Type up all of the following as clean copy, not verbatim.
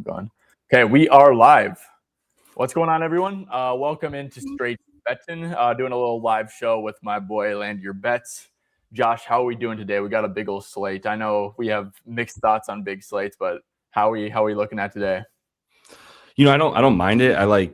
going. Okay, we are live. What's going on, everyone? Welcome into Straight Betting. Doing a little live show with my boy Land Your Bets. Josh, how are we doing today? We got a big old slate. I know we have mixed thoughts on big slates, but how are we looking at today? I don't mind it. I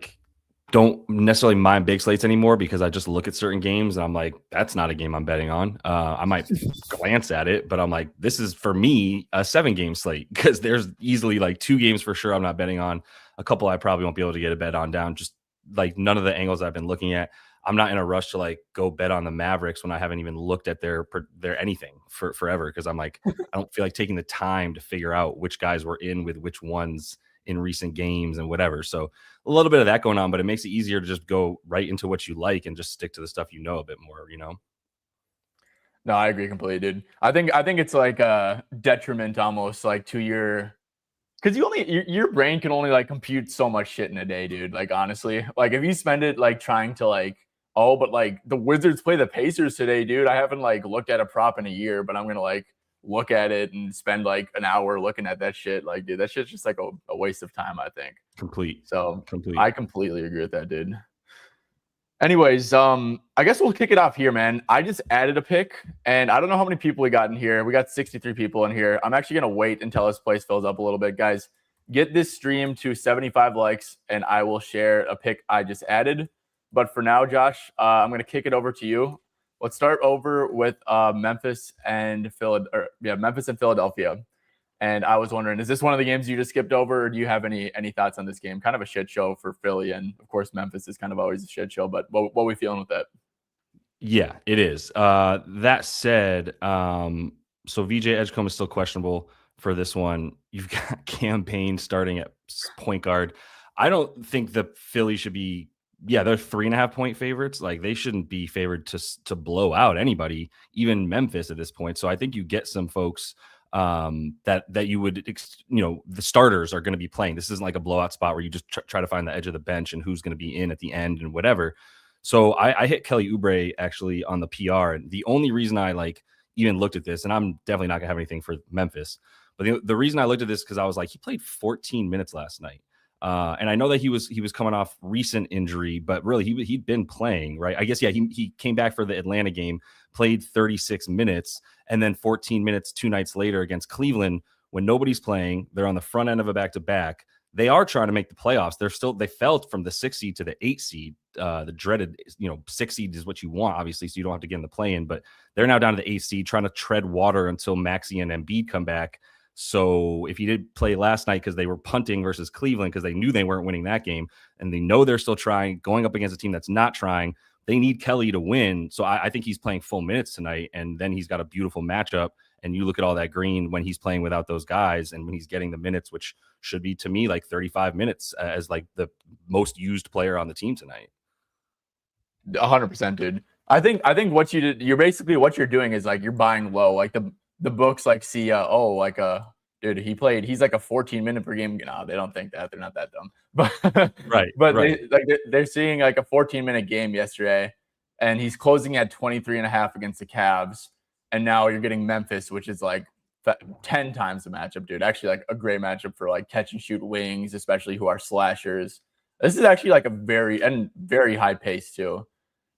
don't necessarily mind big slates anymore because I just look at certain games and I'm like, that's not a game I'm betting on. I might glance at it, but I'm like, this is for me a 7-game slate because there's easily like 2 games for sure I'm not betting on. A couple I probably won't be able to get a bet on down. Just like none of the angles I've been looking at. I'm not in a rush to like go bet on the Mavericks when I haven't even looked at their anything for forever because I'm like, I don't feel like taking the time to figure out which guys were in with which ones in recent games and whatever. So a little bit of that going on, but it makes it easier to just go right into what you like and just stick to the stuff you know a bit more, No, I agree completely, dude. I think it's like a detriment almost like to your, because your brain can only like compute so much shit in a day, dude. Like honestly, like if you spend it like trying to like, oh, but like the Wizards play the Pacers today, dude. I haven't like looked at a prop in a year, but I'm gonna like look at it and spend like an hour looking at that shit. Like, dude, that shit's just like a waste of time, I think. Complete. I completely agree with that, dude. Anyways, I guess we'll kick it off here, man. I just added a pick, and I don't know how many people we got in here. We got 63 people in here. I'm actually going to wait until this place fills up a little bit. Guys, get this stream to 75 likes, and I will share a pick I just added. But for now, Josh, I'm going to kick it over to you. Let's start over with Memphis and Philadelphia. And I was wondering, is this one of the games you just skipped over, or do you have any thoughts on this game? Kind of a shit show for Philly, and of course Memphis is kind of always a shit show. But what are we feeling with that? Yeah, it is. That said, so VJ Edgecombe is still questionable for this one. You've got Cam Payne starting at point guard. I don't think the Philly should be. Yeah, they're 3.5-point favorites. Like they shouldn't be favored to blow out anybody, even Memphis at this point. So I think you get some folks that you would, the starters are going to be playing. This isn't like a blowout spot where you just try to find the edge of the bench and who's going to be in at the end and whatever. So I hit Kelly Oubre actually on the PR. And the only reason I like even looked at this, and I'm definitely not going to have anything for Memphis, but the reason I looked at this because I was like, he played 14 minutes last night. And I know that he was coming off recent injury, but really he'd been playing, right? I guess, yeah, he came back for the Atlanta game, played 36 minutes, and then 14 minutes 2 nights later against Cleveland when nobody's playing. They're on the front end of a back-to-back. They are trying to make the playoffs. They fell from the 6 seed to the 8 seed. The dreaded, 6 seed is what you want, obviously, so you don't have to get in the play-in, but they're now down to the 8 seed, trying to tread water until Maxey and Embiid come back. So if he did play last night because they were punting versus Cleveland because they knew they weren't winning that game and they know they're still trying, going up against a team that's not trying, they need Kelly to win. So I think he's playing full minutes tonight, and then he's got a beautiful matchup. And you look at all that green when he's playing without those guys and when he's getting the minutes, which should be to me like 35 minutes as like the most used player on the team tonight. 100%, dude. I think what you did, you're basically what you're doing is like you're buying low. Like the books like see dude, he's like a 14-minute per game. No, they don't think that. They're not that dumb. But right. They're seeing like a 14-minute game yesterday, and he's closing at 23.5 against the Cavs. And now you're getting Memphis, which is like 10 times the matchup, dude. Actually, like a great matchup for like catch and shoot wings, especially who are slashers. This is actually like a very high pace too.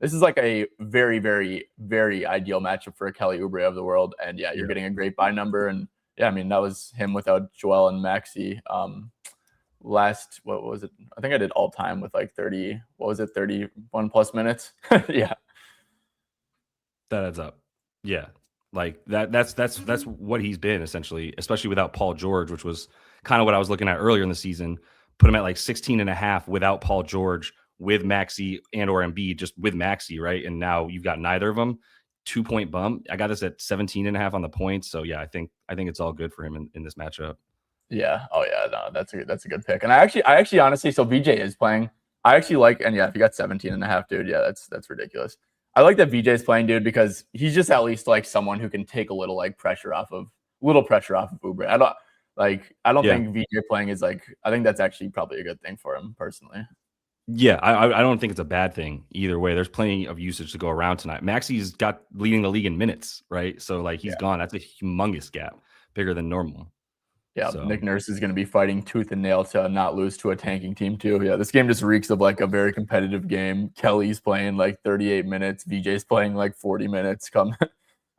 This is like a very, very, very ideal matchup for a Kelly Oubre of the world. And yeah, you're getting a great buy number. And yeah, I mean, that was him without Joel and Maxey. What was it? I think I did all time with like 31 plus minutes. Yeah. That adds up. Yeah. Like that's what he's been essentially, especially without Paul George, which was kind of what I was looking at earlier in the season. Put him at like 16.5 without Paul George, with Maxey and or Embiid, just with Maxey, right? And now you've got neither of them. 2-point bump. I got this at 17.5 on the points. So yeah, I think it's all good for him in this matchup. Yeah. Oh yeah. No, that's a good pick. And I actually honestly, so VJ is playing. I actually like, and yeah, if you got 17.5, dude, yeah, that's ridiculous. I like that VJ is playing, dude, because he's just at least like someone who can take a little pressure off of Oubre. I don't think VJ playing is like, I think that's actually probably a good thing for him personally. Yeah, I don't think it's a bad thing either way. There's plenty of usage to go around tonight. Maxey's got leading the league in minutes, right? So like he's gone. That's a humongous gap, bigger than normal. Yeah, So Nick Nurse is going to be fighting tooth and nail to not lose to a tanking team too. Yeah, this game just reeks of like a very competitive game. Kelly's playing like 38 minutes. VJ's playing like 40 minutes.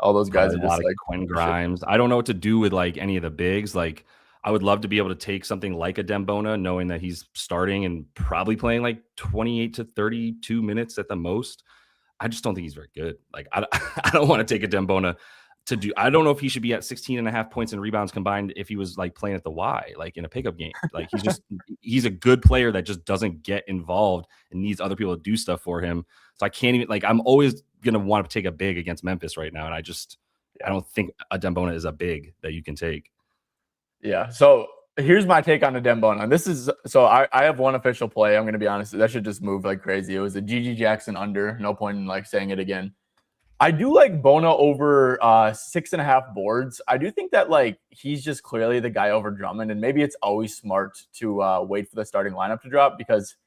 All those guys probably are a just lot of like Quinn Grimes. I don't know what to do with like any of the bigs. Like I would love to be able to take something like a Dembona, knowing that he's starting and probably playing like 28 to 32 minutes at the most. I just don't think he's very good. Like I I don't want to take a Dembona to do. I don't know if he should be at 16 and a half points and rebounds combined if he was like playing at the Y, like in a pickup game. Like he's a good player that just doesn't get involved and needs other people to do stuff for him. So I can't even, like, I'm always gonna want to take a big against Memphis right now, and I don't think a Dembona is a big that you can take. Yeah. So here's my take on the Dembona. And this is so I have one official play. I'm going to be honest. That should just move like crazy. It was a GG Jackson under. No point in like saying it again. I do like Bona over 6.5 boards. I do think that like he's just clearly the guy over Drummond, and maybe it's always smart to wait for the starting lineup to drop because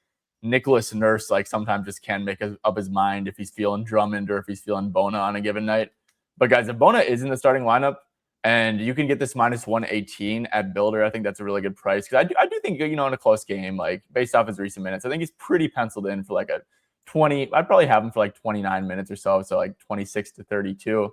Nicholas Nurse like sometimes just can't make up his mind if he's feeling Drummond or if he's feeling Bona on a given night. But guys, if Bona is in the starting lineup and you can get this minus 118 at Builder, I think that's a really good price because I do think, you know, in a close game, like based off his recent minutes, I think he's pretty penciled in for like a 20. I'd probably have him for like 29 minutes or so like 26 to 32.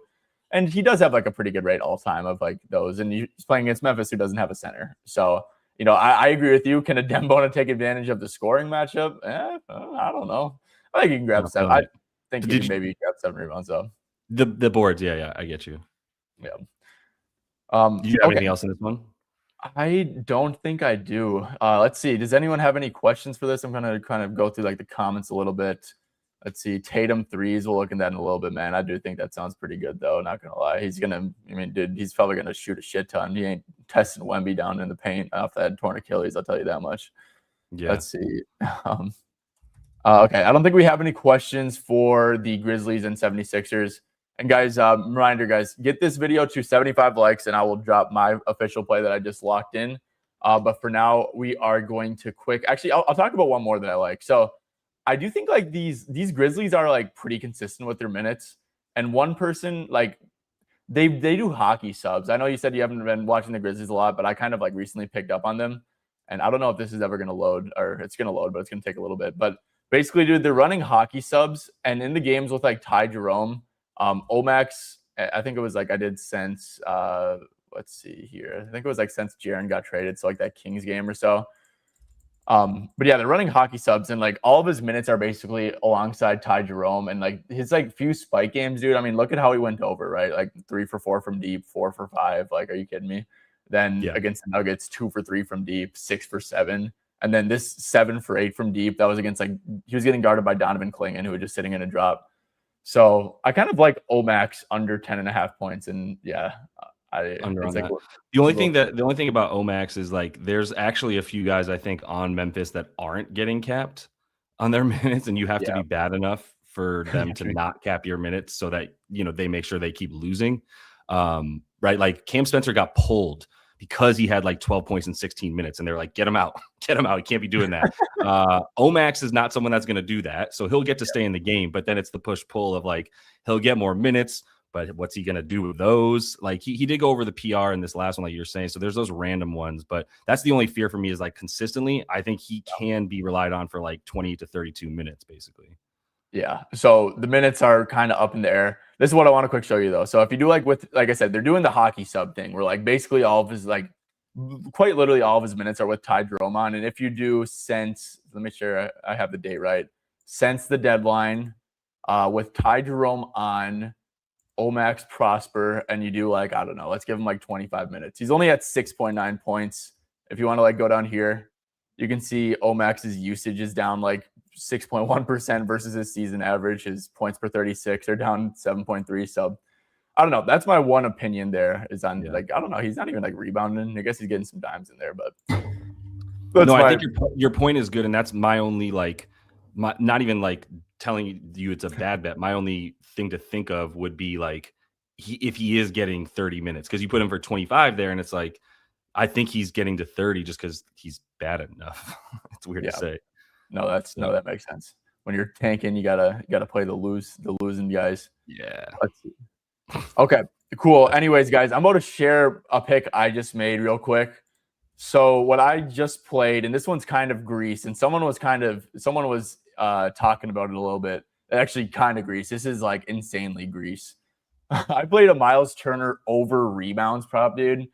And he does have like a pretty good rate all time of like those. And he's playing against Memphis, who doesn't have a center. So, you know, I agree with you. Can a Dembona take advantage of the scoring matchup? I don't know. I think he can grab 7. I think he can maybe grab 7 rebounds though. The boards, yeah, I get you. Yeah. Do you have anything else in this one? I don't think I do. Let's see. Does anyone have any questions for this? I'm gonna kind of go through like the comments a little bit. Let's see. Tatum threes. We'll look at that in a little bit, man. I do think that sounds pretty good, though. Not gonna lie. Dude, he's probably gonna shoot a shit ton. He ain't testing Wemby down in the paint off that torn Achilles. I'll tell you that much. Yeah. Let's see. Okay. I don't think we have any questions for the Grizzlies and 76ers. And guys, reminder, guys, get this video to 75 likes and I will drop my official play that I just locked in. But for now, we are going to actually, I'll talk about one more that I like. So I do think like these Grizzlies are like pretty consistent with their minutes. And one person, like they do hockey subs. I know you said you haven't been watching the Grizzlies a lot, but I kind of like recently picked up on them. And I don't know if this is ever going to load, or it's going to load, but it's going to take a little bit. But basically, dude, they're running hockey subs. And in the games with like Ty Jerome, Omax, I think it was like I did since let's see here. I think it was like since Jaren got traded, so like that Kings game or so. But yeah, they're running hockey subs, and like all of his minutes are basically alongside Ty Jerome, and like his like few spike games, dude. I mean, look at how he went over, right? Like 3 for 4 from deep, 4 for 5. Like, are you kidding me? Then against the Nuggets, 2 for 3 from deep, 6 for 7. And then this 7 for 8 from deep. That was against like he was getting guarded by Donovan Clingan, who was just sitting in a drop. So I kind of like Omax under 10.5 points, and yeah, under on like, that. The only thing about Omax is like there's actually a few guys I think on Memphis that aren't getting capped on their minutes, and you have to be bad enough for them to not cap your minutes so that you know they make sure they keep losing. Right, like Cam Spencer got pulled because he had like 12 points in 16 minutes, and they're like, get him out. He can't be doing that. Omax is not someone that's going to do that, so he'll get to stay in the game. But then it's the push pull of like he'll get more minutes. But what's he going to do with those? Like he did go over the PR in this last one, like you're saying. So there's those random ones, but that's the only fear for me is like consistently, I think he can be relied on for like 20 to 32 minutes, basically. Yeah. So the minutes are kind of up in the air. This is what I want to quick show you though. So if you do like I said, they're doing the hockey sub thing where like basically all of his like quite literally all of his minutes are with Ty Jerome on. And if you do since, let me make sure I have the date right, since the deadline with Ty Jerome on, Omax Prosper, and you do like, I don't know, let's give him like 25 minutes. He's only at 6.9 points. If you want to like go down here, you can see Omax's usage is down like 6.1% versus his season average. His points per 36 are down 7.3. So I don't know. That's my one opinion there is on like, I don't know. He's not even like rebounding. I guess he's getting some dimes in there, but I think your point is good. And that's my only like, not even like telling you it's a bad bet. My only thing to think of would be like if he is getting 30 minutes because you put him for 25 there and it's like I think he's getting to 30 just because he's bad enough. It's weird to say. No, that makes sense. When you're tanking, you gotta play the losing guys. Yeah. Let's see. Okay, cool. Anyways, guys, I'm about to share a pick I just made real quick. So what I just played, and this one's kind of Greece, and someone was talking about it a little bit. Actually, kind of Greece. This is like insanely Greece. I played a Miles Turner over rebounds prop, dude.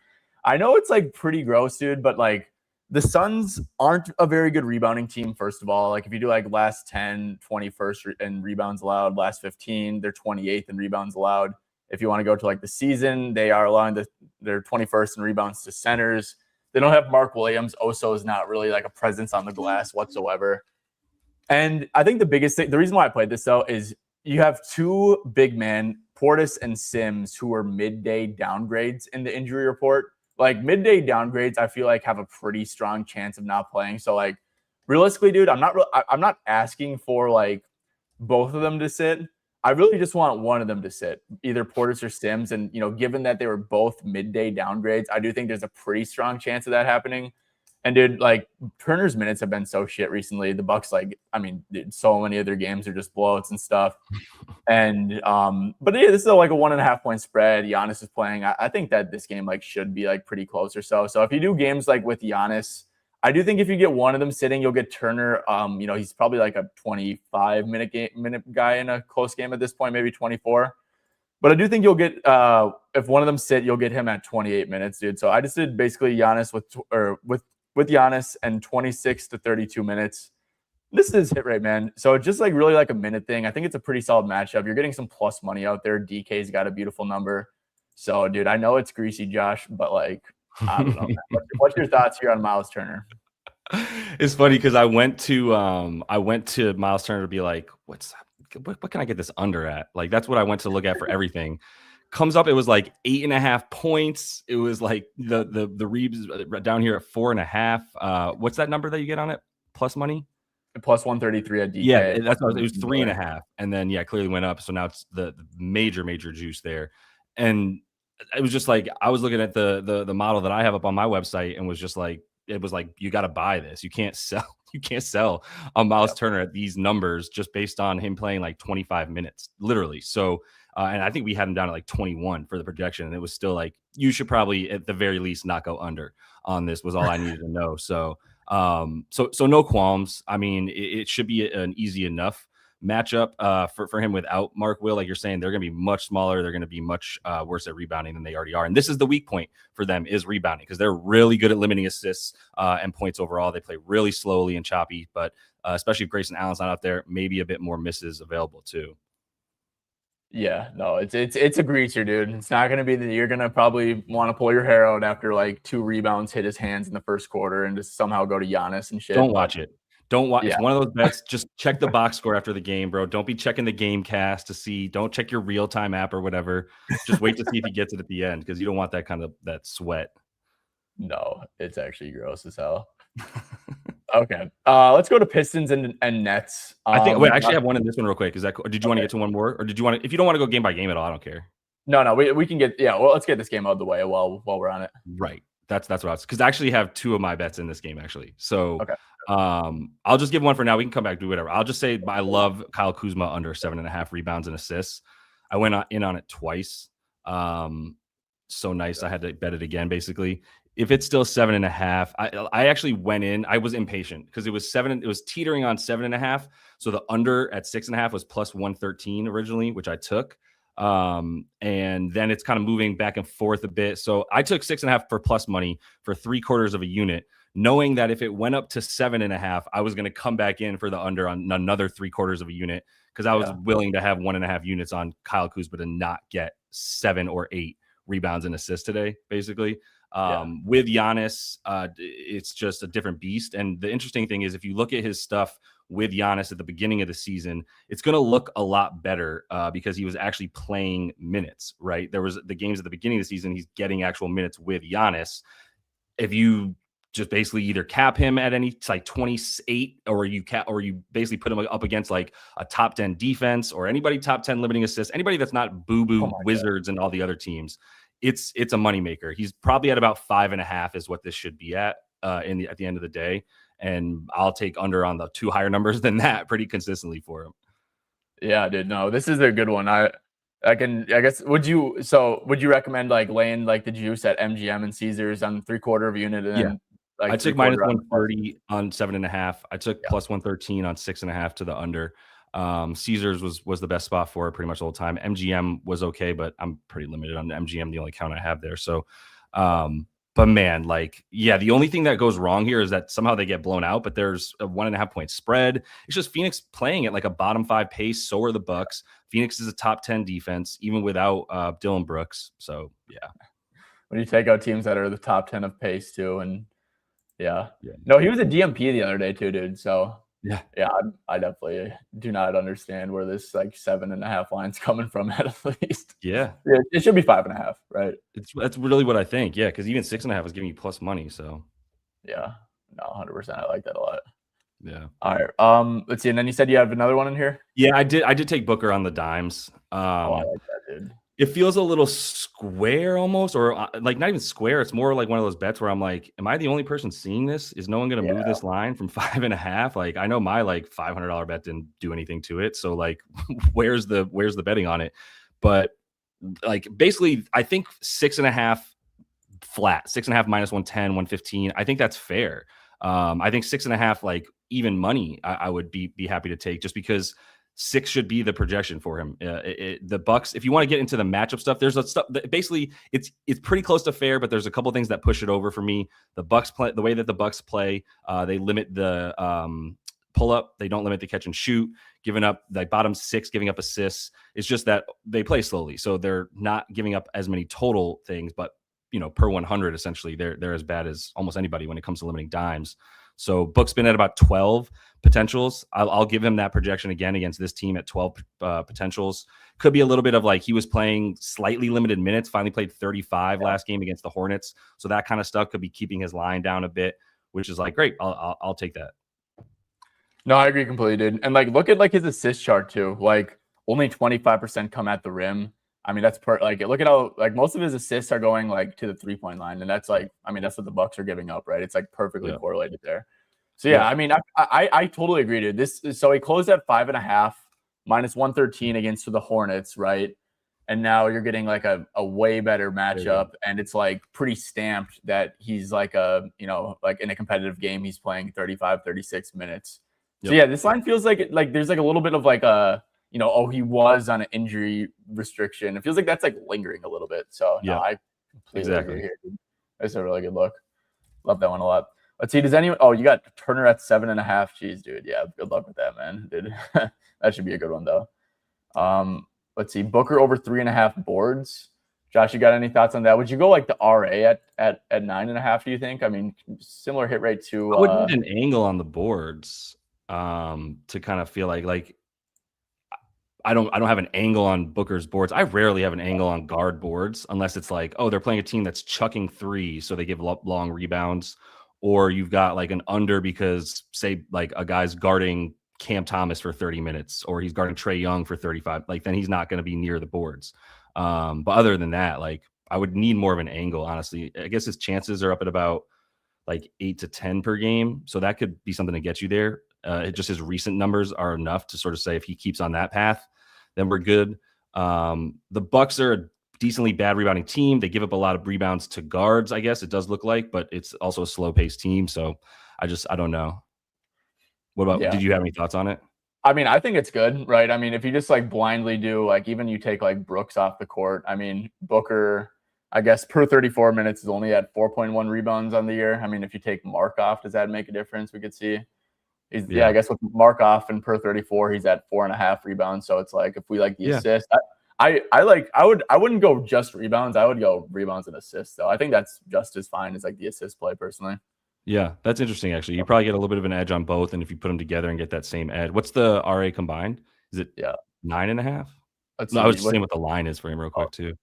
I know it's like pretty gross, dude, but like the Suns aren't a very good rebounding team, first of all. Like if you do like last 10, 21st in rebounds allowed, last 15, they're 28th in rebounds allowed. If you want to go to like the season, they are allowing their 21st in rebounds to centers. They don't have Mark Williams. Oso is not really like a presence on the glass whatsoever. And I think the biggest thing, the reason why I played this though, is you have two big men, Portis and Sims, who are midday downgrades in the injury report. Like midday downgrades, I feel like have a pretty strong chance of not playing. So like realistically, dude, I'm not asking for like both of them to sit. I really just want one of them to sit, either Portis or Sims. And given that they were both midday downgrades, I do think there's a pretty strong chance of that happening. And dude, like Turner's minutes have been so shit recently. The Bucks, dude, so many of their games are just blowouts and stuff. And but yeah, this is like a 1.5 point spread. Giannis is playing. I think that this game like should be like pretty close or so. So if you do games like with Giannis, I do think if you get one of them sitting, you'll get Turner. He's probably like a 25-minute guy in a close game at this point, maybe 24. But I do think you'll get if one of them sit, you'll get him at 28 minutes, dude. So I just did basically Giannis with Giannis and 26 to 32 minutes. This is hit rate, man. So just like really like a minute thing. I think it's a pretty solid matchup. You're getting some plus money out there. DK's got a beautiful number. So, dude, I know it's greasy, Josh, but like, I don't know. What's your thoughts here on Miles Turner? It's funny because I went to Miles Turner to be like, what can I get this under at? Like that's what I went to look at for everything. Comes up, it was like 8.5 points. It was like the Reeves down here at 4.5. What's that number that you get on it? Plus money? Plus 133 at DK. Yeah, that's what it was 3.5. And then clearly went up. So now it's the major juice there. And it was just like I was looking at the model that I have up on my website and was just like, it was like, you got to buy this. You can't sell on Miles Turner at these numbers just based on him playing like 25 minutes, literally. So and I think we had him down at like 21 for the projection. And it was still like, you should probably at the very least not go under on this was all I needed to know. So, so no qualms. I mean, it should be an easy enough matchup for him without Mark Will. Like you're saying, they're going to be much smaller. They're going to be much worse at rebounding than they already are. And this is the weak point for them is rebounding because they're really good at limiting assists and points overall. They play really slowly and choppy, but especially if Grayson Allen's not out there, maybe a bit more misses available too. Yeah, no, it's a greaser, dude. It's not going to be that you're going to probably want to pull your hair out after like 2 rebounds hit his hands in the first quarter and just somehow go to Giannis and shit. Don't watch it. Don't watch. Yeah. It's one of those bets. Just check the box score after the game, bro. Don't be checking the game cast to see. Don't check your real time app or whatever. Just wait to see if he gets it at the end because you don't want that kind of that sweat. No, it's actually gross as hell. Okay, let's go to Pistons and Nets. I think. Wait, I actually have one in this one real quick. Is that? Did you want to get to one more, or did you want to? If you don't want to go game by game at all, I don't care. No, we can get. Yeah, well, let's get this game out of the way while we're on it. Right. That's what I was because I actually have 2 of my bets in this game actually. So okay. I'll just give one for now. We can come back do whatever. I'll just say I love Kyle Kuzma under 7.5 rebounds and assists. I went in on it twice. So nice. I had to bet it again basically. If it's still 7.5, I actually went in. I was impatient because it was 7. It was teetering on 7.5. So the under at 6.5 was plus 113 originally, which I took. And then it's kind of moving back and forth a bit. So I took 6.5 for plus money for 3/4 of a unit, knowing that if it went up to 7.5, I was going to come back in for the under on another 3/4 of a unit because I was willing to have 1.5 units on Kyle Kuzma to not get 7 or 8 rebounds and assists today, basically. With Giannis, it's just a different beast. And the interesting thing is if you look at his stuff with Giannis at the beginning of the season, it's going to look a lot better because he was actually playing minutes, right? There was the games at the beginning of the season, he's getting actual minutes with Giannis. If you just basically either cap him at any like 28 or you basically put him up against like a top 10 defense or anybody top 10 limiting assists, anybody that's not boo-boo Wizards and all the other teams, it's a moneymaker. He's probably at about 5.5 is what this should be at at the end of the day. And I'll take under on the 2 higher numbers than that pretty consistently for him. Yeah, dude. No, this is a good one. I guess would you recommend like laying like the juice at MGM and Caesars on 3/4 of a unit and then like I took three-quarter minus on the plus. 130 on 7.5. I took Yeah. plus 113 on 6.5 to the under. Caesars was the best spot for it pretty much the whole time. MGM was okay, but I'm pretty limited on the MGM, the only count I have there. So, but man, like, yeah, the only thing that goes wrong here is that somehow they get blown out, but there's a 1.5 point spread. It's just Phoenix playing at like a bottom 5 pace. So are the Bucks. Phoenix is a top 10 defense, even without Dylan Brooks. So yeah. When you take out teams that are the top 10 of pace too, and yeah. Yeah. No, he was a DMP the other day too, dude. So Yeah. I definitely do not understand where this like 7.5 line's coming from at least. Yeah. It should be 5.5, right? That's really what I think. Yeah, because even 6.5 is giving you plus money. So Yeah. No, 100%. I like that a lot. yeah. All right. Let's see. And then you said you have another one in here? Yeah, I did take Booker on the dimes. I like that, dude. It feels a little square almost, or like not even square. It's more like one of those bets where I'm like, am I the only person seeing this? Is no one going to move this line from 5.5? Like, I know my like $500 bet didn't do anything to it. So like, where's the betting on it? But like, basically, I think 6.5 flat, 6.5 minus 110, 115. I think that's fair. I think 6.5, like even money, I would be happy to take, just because 6 should be the projection for him. The Bucks, if you want to get into the matchup stuff, there's a stuff that basically it's pretty close to fair, but there's a couple things that push it over for me. The Bucks play the way that the Bucks play. They limit the pull up. They don't limit the catch and shoot. Giving up like bottom 6, giving up assists. It's just that they play slowly, so they're not giving up as many total things, but per 100, essentially, they're as bad as almost anybody when it comes to limiting dimes. So Book's been at about 12 potentials. I'll give him that projection again against this team at 12 potentials. Could be a little bit of like he was playing slightly limited minutes, finally played 35 last game against the Hornets. So that kind of stuff could be keeping his line down a bit, which is like, great. I'll take that. No, I agree completely, dude. And like, look at like his assist chart too. Like only 25% come at the rim. I mean, that's like, look at how like most of his assists are going like to the 3-point line. And that's like, I mean, that's what the Bucks are giving up, right? It's like perfectly correlated there. So yeah, I mean, I totally agree, dude. So he closed at 5.5 minus 113 against the Hornets, right? And now you're getting like a way better matchup, and it's like pretty stamped that he's like like in a competitive game, he's playing 35, 36 minutes. So yeah, this line feels like there's like a little bit of like a, he was on an injury restriction. It feels like that's like lingering a little bit. So no, I completely agree here, dude. That's a really good look. Love that one a lot. Let's see. Does anyone? Oh, you got Turner at 7.5. Jeez, dude. Yeah, good luck with that, man, dude. That should be a good one though. Let's see. Booker over 3.5 boards. Josh, you got any thoughts on that? Would you go like the RA at 9.5? Do you think? I mean, similar hit rate to. I would need an angle on the boards to kind of feel like I don't have an angle on Booker's boards. I rarely have an angle on guard boards unless it's like, oh, they're playing a team that's chucking 3, so they give long rebounds, or you've got like an under because say like a guy's guarding Cam Thomas for 30 minutes or he's guarding Trae Young for 35. Like then he's not going to be near the boards. But other than that, like I would need more of an angle, honestly. I guess his chances are up at about like 8 to 10 per game, so that could be something to get you there. Just his recent numbers are enough to sort of say if he keeps on that path, then we're good. The Bucks are a decently bad rebounding team. They give up a lot of rebounds to guards, I guess it does look like, but it's also a slow-paced team. So I don't know. What about, did you have any thoughts on it? I mean, I think it's good, right? I mean, if you just like blindly do, like even you take like Brooks off the court, I mean, Booker, I guess per 34 minutes is only at 4.1 rebounds on the year. I mean, if you take Mark off, does that make a difference? We could see. I guess with Mark off and per 34, he's at 4.5 rebounds. So it's like if we like the assist, I wouldn't go just rebounds. I would go rebounds and assists. So I think that's just as fine as like the assist play personally. Yeah, that's interesting. Actually, you probably get a little bit of an edge on both, and if you put them together and get that same edge, what's the RA combined? Is it 9.5? I was just saying what the line is for him real quick too.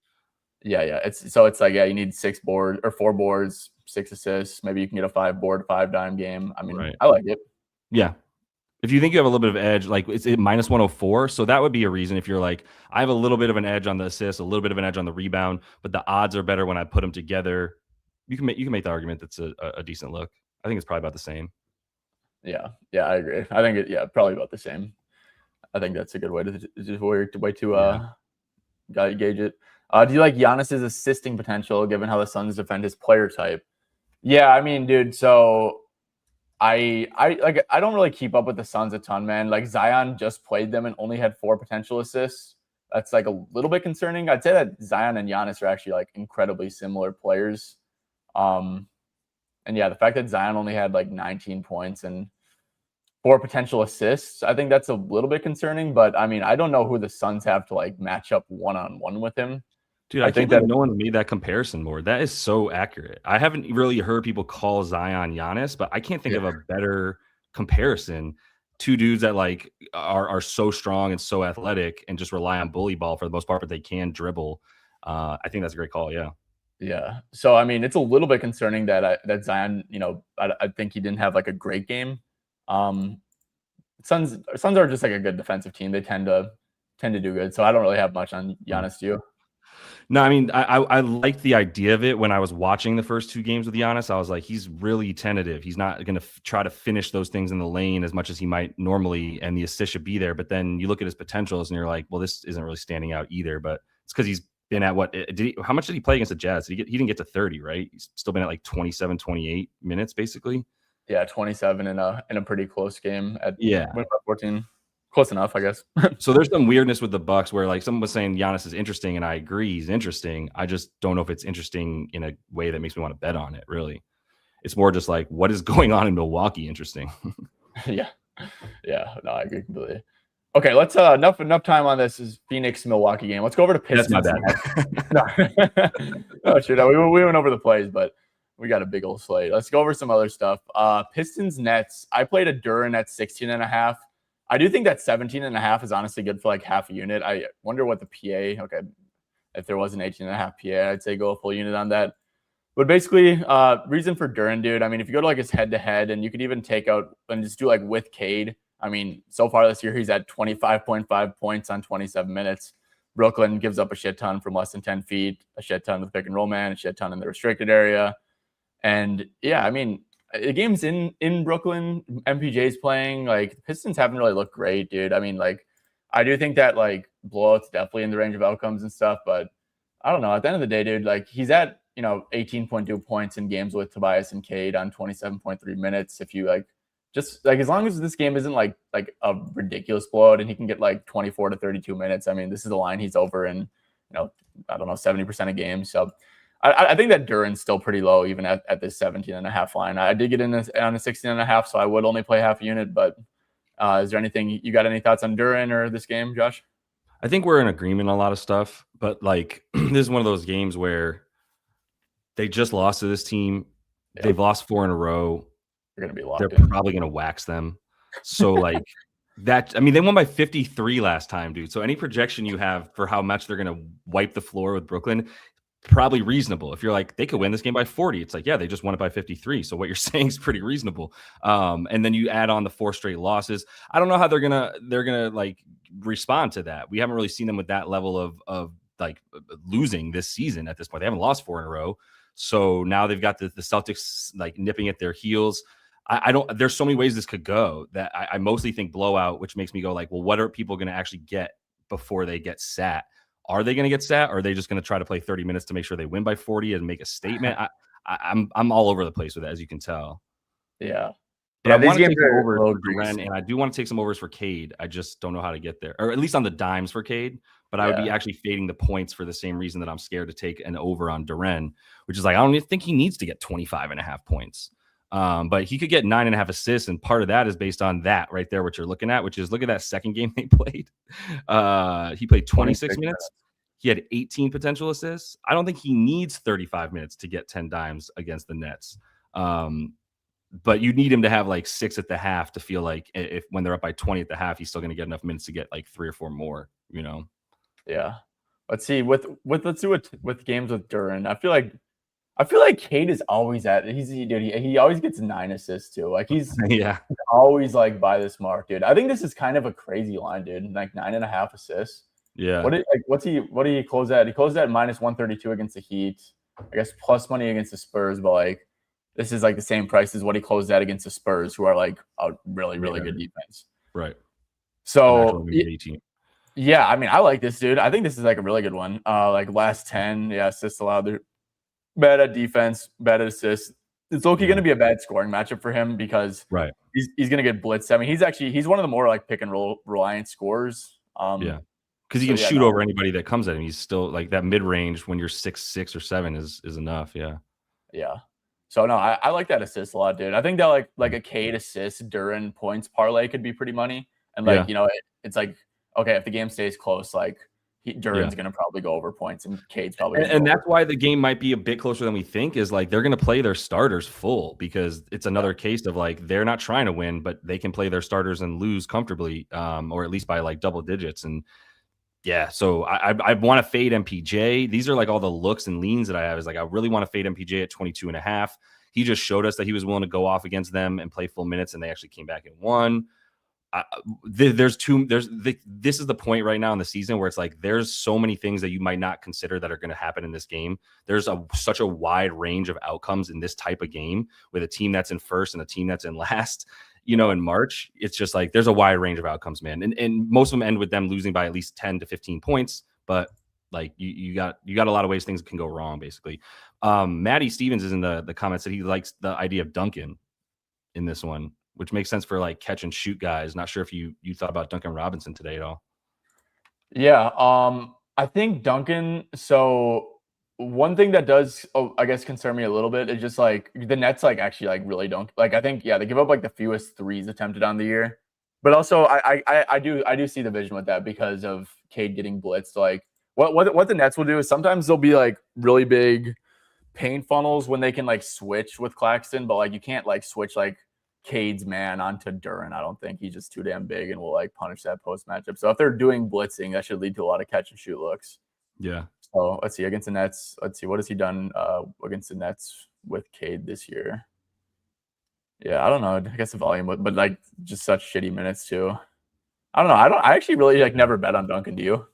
Yeah. It's like you need 6 boards or 4 boards, 6 assists. Maybe you can get a 5 board, 5 dime game. I mean, I like it. Yeah. If you think you have a little bit of edge, like it's minus 104. So that would be a reason if you're like, I have a little bit of an edge on the assist, a little bit of an edge on the rebound, but the odds are better when I put them together. You can make the argument that's a decent look. I think it's probably about the same. Yeah, I agree. I think probably about the same. I think that's a good way to gauge it. Do you like Giannis's assisting potential given how the Suns defend his player type? Yeah, I mean, dude, so I don't really keep up with the Suns a ton, man. Like Zion just played them and only had 4 potential assists. That's like a little bit concerning. I'd say that Zion and Giannis are actually like incredibly similar players. Um, and yeah, the fact that Zion only had like 19 points and 4 potential assists, I think that's a little bit concerning. But I mean, I don't know who the Suns have to like match up one-on-one with him. Dude, I I can't think that believe no one made that comparison more. That is so accurate. I haven't really heard people call Zion Giannis, but I can't think of a better comparison. Two dudes that like are so strong and so athletic and just rely on bully ball for the most part, but they can dribble. I think that's a great call. Yeah. Yeah. So I mean, it's a little bit concerning that that Zion, I think he didn't have like a great game. Um, Suns are just like a good defensive team. They tend to do good. So I don't really have much on Giannis. Do you? No, I mean, I liked the idea of it when I was watching the first 2 games with Giannis. I was like, he's really tentative. He's not going to try to finish those things in the lane as much as he might normally, and the assist should be there. But then you look at his potentials and you're like, well, this isn't really standing out either. But it's because he's been at what did he? How much did he play against the Jazz? He didn't get to 30, right? He's still been at like 27, 28 minutes basically. Yeah, 27 in a pretty close game at 14. Close enough, I guess. So there's some weirdness with the Bucks where like someone was saying Giannis is interesting, and I agree he's interesting. I just don't know if it's interesting in a way that makes me want to bet on it. Really, it's more just like what is going on in Milwaukee interesting. Yeah, no, I agree completely. Okay, let's enough time on this is Phoenix Milwaukee game. Let's go over to Pistons. That's my bad. No, sure. No, we went over the plays, but we got a big old slate. Let's go over some other stuff. Pistons Nets. I played a Duran at 16.5. I do think that 17.5 is honestly good for like half a unit. I wonder what the PA, okay, if there was an 18.5 PA, I'd say go a full unit on that. But basically, reason for Duran, dude, I mean, if you go to like his head-to-head, and you could even take out and just do like with Cade. I mean, so far this year, he's at 25.5 points on 27 minutes. Brooklyn gives up a shit ton from less than 10 feet, a shit ton with pick and roll man, a shit ton in the restricted area. And yeah, I mean, the game's in Brooklyn. MPJ's playing. Like, the Pistons haven't really looked great, dude. I mean, like, I do think that like blowouts definitely in the range of outcomes and stuff, but I don't know. At the end of the day, dude, like he's at 18.2 points in games with Tobias and Cade on 27.3 minutes. If you like, just like as long as this game isn't like a ridiculous blowout and he can get like 24 to 32 minutes, I mean, this is the line he's over in, I don't know, 70% of games. So I think that Duran's still pretty low, even at this 17.5 line. I did get in this on a 16.5, so I would only play half a unit. But is there anything you got? Any thoughts on Duran or this game, Josh? I think we're in agreement on a lot of stuff, but like this is one of those games where they just lost to this team. Yeah. They've lost 4 in a row. They're gonna be locked. They're probably gonna wax them. So like that. I mean, they won by 53 last time, dude. So any projection you have for how much they're gonna wipe the floor with Brooklyn, probably reasonable. If you're like, they could win this game by 40, it's like, yeah, they just won it by 53. So what you're saying is pretty reasonable. And then you add on the 4 straight losses. I don't know how they're gonna like respond to that. We haven't really seen them with that level of like losing this season at this point. They haven't lost 4 in a row. So now they've got the Celtics like nipping at their heels. I don't, there's so many ways this could go that I mostly think blowout, which makes me go like, well, what are people going to actually get before they get sat? Are they going to get sat, or are they just going to try to play 30 minutes to make sure they win by 40 and make a statement? I'm all over the place with it, as you can tell. Yeah. But I want to take some overs for Duran, and I do want to take some overs for Cade. I just don't know how to get there, or at least on the dimes for Cade. But I would be actually fading the points for the same reason that I'm scared to take an over on Duran, which is like, I don't even think he needs to get 25.5 points. But he could get 9.5 assists, and part of that is based on that right there, what you're looking at, which is look at that second game they played. He played 26 minutes. He had 18 potential assists. I don't think he needs 35 minutes to get 10 dimes against the Nets. But you need him to have like 6 at the half to feel like if when they're up by 20 at the half, he's still going to get enough minutes to get like 3 or 4 more, Yeah. Let's see let's do it with games with Duran. I feel like Cade is always he always gets 9 assists too. Like he's always like by this mark, dude. I think this is kind of a crazy line, dude. Like 9.5 assists. Yeah. What do you close at? He closed at -132 against the Heat. I guess plus money against the Spurs, but like this is like the same price as what he closed at against the Spurs, who are like a really, really good defense. Right. So yeah, I mean, I like this, dude. I think this is like a really good one. Like last 10, assists allowed. They're bad at defense, bad at assists. it's low-key going to be a bad scoring matchup for him because right. he's going to get blitzed. I mean, he's one of the more like pick and roll reliant scorers. Yeah. Because he can shoot over anybody that comes at him. He's still like that mid range when you're 6'6" or 7 is enough. Yeah. Yeah. So no, I like that assist a lot, dude. I think that like a Cade assist Duran points parlay could be pretty money. And like, it's like, okay, if the game stays close, like Duran's going to probably go over points and Cade's probably and that's why the game might be a bit closer than we think, is like they're going to play their starters full, because it's another case of like they're not trying to win, but they can play their starters and lose comfortably, or at least by like double digits. And yeah, so I want to fade MPJ. These are like all the looks and leans that I have, is like I really want to fade MPJ at 22.5. He just showed us that he was willing to go off against them and play full minutes, and they actually came back and won. This is the point right now in the season where it's like there's so many things that you might not consider that are going to happen in this game. There's such a wide range of outcomes in this type of game with a team that's in first and a team that's in last. In March, it's just like there's a wide range of outcomes, man, and most of them end with them losing by at least 10 to 15 points. But like you got a lot of ways things can go wrong, basically. Maddie Stevens is in the comments that he likes the idea of Duncan in this one, which makes sense for like catch and shoot guys. Not sure if you thought about Duncan Robinson today at all. Yeah, I think Duncan. So one thing that does, I guess, concern me a little bit is just like the Nets, like actually like really don't like. I think they give up like the fewest threes attempted on the year, but also I do see the vision with that because of Cade getting blitzed. Like what the Nets will do is sometimes they'll be like really big paint funnels when they can like switch with Claxton, but like you can't like switch like Cade's man onto Duran. I don't think he's just too damn big and will like punish that post matchup. So if they're doing blitzing, that should lead to a lot of catch and shoot looks. Yeah. So let's see against the Nets. Let's see what has he done against the Nets with Cade this year. Yeah, I don't know. I guess the volume, but like just such shitty minutes too. I don't know. I actually really like never bet on Duncan. Do you?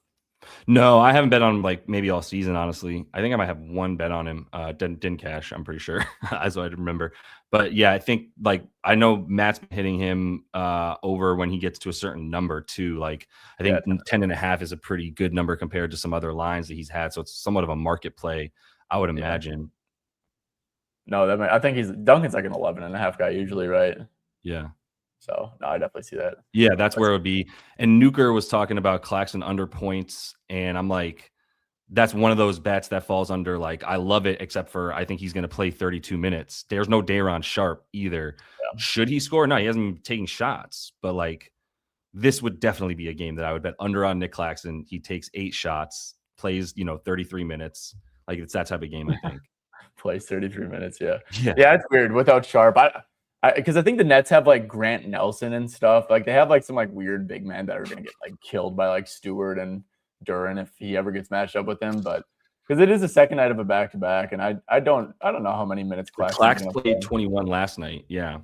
No, I haven't bet on like maybe all season, honestly. I think I might have one bet on him. Didn't cash, I'm pretty sure, as I remember. But yeah, I think like I know Matt's been hitting him over when he gets to a certain number too. Like I think 10.5 is a pretty good number compared to some other lines that he's had. So it's somewhat of a market play, I would imagine. No, I think Duncan's like an 11.5 guy usually, right? Yeah. So no, I definitely see that. Yeah, that's where it would be. And Nuker was talking about Claxton under points, and I'm like, that's one of those bets that falls under like I love it, except for I think he's going to play 32 minutes. There's no Daron Sharp either. Yeah. Should he score? No, he hasn't been taking shots, but like this would definitely be a game that I would bet under on Nick Claxton. He takes 8 shots, plays 33 minutes. Like it's that type of game, I think. Plays 33 minutes, yeah. It's weird without Sharp. Because I think the Nets have like Grant Nelson and stuff. Like they have like some like weird big men that are gonna get like killed by like Stewart and Duran if he ever gets matched up with him. But because it is the second night of a back-to-back, and I don't know how many minutes Clax played 21 last night. Yeah.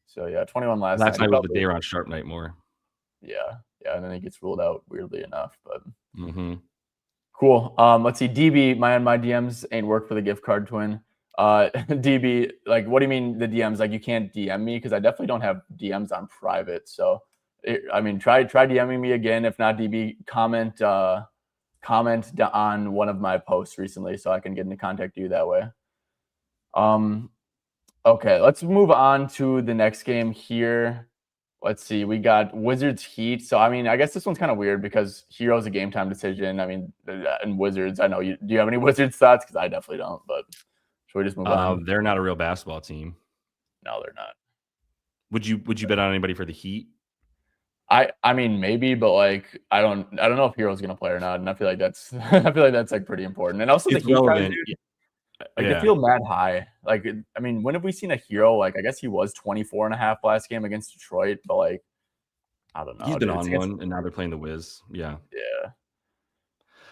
So yeah, 21 last night. Last night was the Daron Sharp night more. Yeah, and then he gets ruled out weirdly enough. But cool. Let's see. DB, my DMs ain't work for the gift card twin. DB, like, what do you mean the DMs? Like, you can't DM me because I definitely don't have DMs on private. So, I mean, try DMing me again. If not, DB, comment on one of my posts recently so I can get into contact you that way. Okay, let's move on to the next game here. Let's see. We got Wizards Heat. So, I mean, I guess this one's kind of weird because Hero's a game time decision. I mean, and Wizards, I know you. Do you have any Wizards thoughts? Because I definitely don't, but should we just move on? They're not a real basketball team. No, they're not. Would you bet on anybody for the Heat? I mean maybe, but like I don't know if Hero's gonna play or not, and I feel like that's like pretty important. And also it's the Heat relevant. guys, dude, like they feel mad high. Like I mean, when have we seen a Hero? Like I guess he was 24.5 last game against Detroit, but like I don't know. He's been on one, and now they're playing the Wiz. Yeah.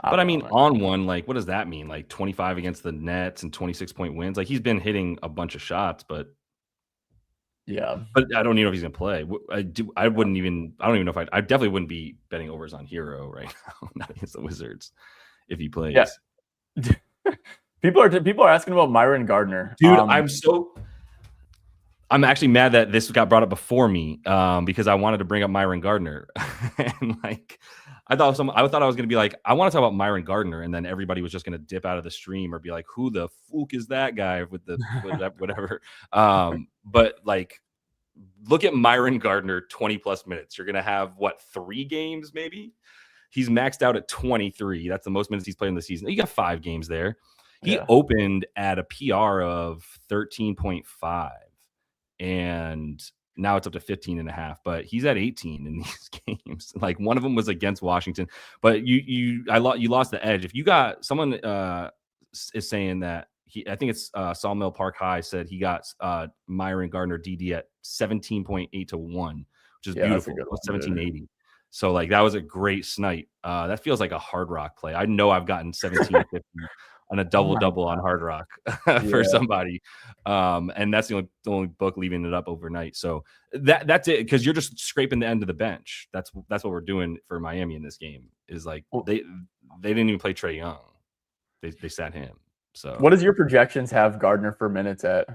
But I mean, on one, like, what does that mean? Like 25 against the Nets and 26-point wins. Like he's been hitting a bunch of shots, but yeah. But I don't even know if he's gonna play. I don't even know if I definitely wouldn't be betting overs on Hero right now, not against the Wizards if he plays. Yeah. People are asking about Myron Gardner. Dude, I'm actually mad that this got brought up before me because I wanted to bring up Myron Gardner. And like I thought I was going to be like, I want to talk about Myron Gardner, and then everybody was just going to dip out of the stream or be like, who the fuck is that guy with the whatever. But like, look at Myron Gardner, 20 plus minutes. You're going to have 3 games maybe. He's maxed out at 23. That's the most minutes he's played in the season. You got 5 games there. He opened at a PR of 13.5, and now it's up to 15.5, but he's at 18 in these games. Like, one of them was against Washington, but you lost the edge. If you got someone is saying that I think it's Sawmill Park High said he got Myron Gardner DD at 17.8 to 1, which is beautiful. 1780. So like, that was a great snipe. That feels like a Hard Rock play. I know I've gotten 1750 on a double on Hard Rock for somebody. And that's the only book leaving it up overnight. So that's it. Cause you're just scraping the end of the bench. That's what we're doing for Miami in this game, is like, they didn't even play Trae Young. They sat him. So what does your projections have Gardner for minutes at?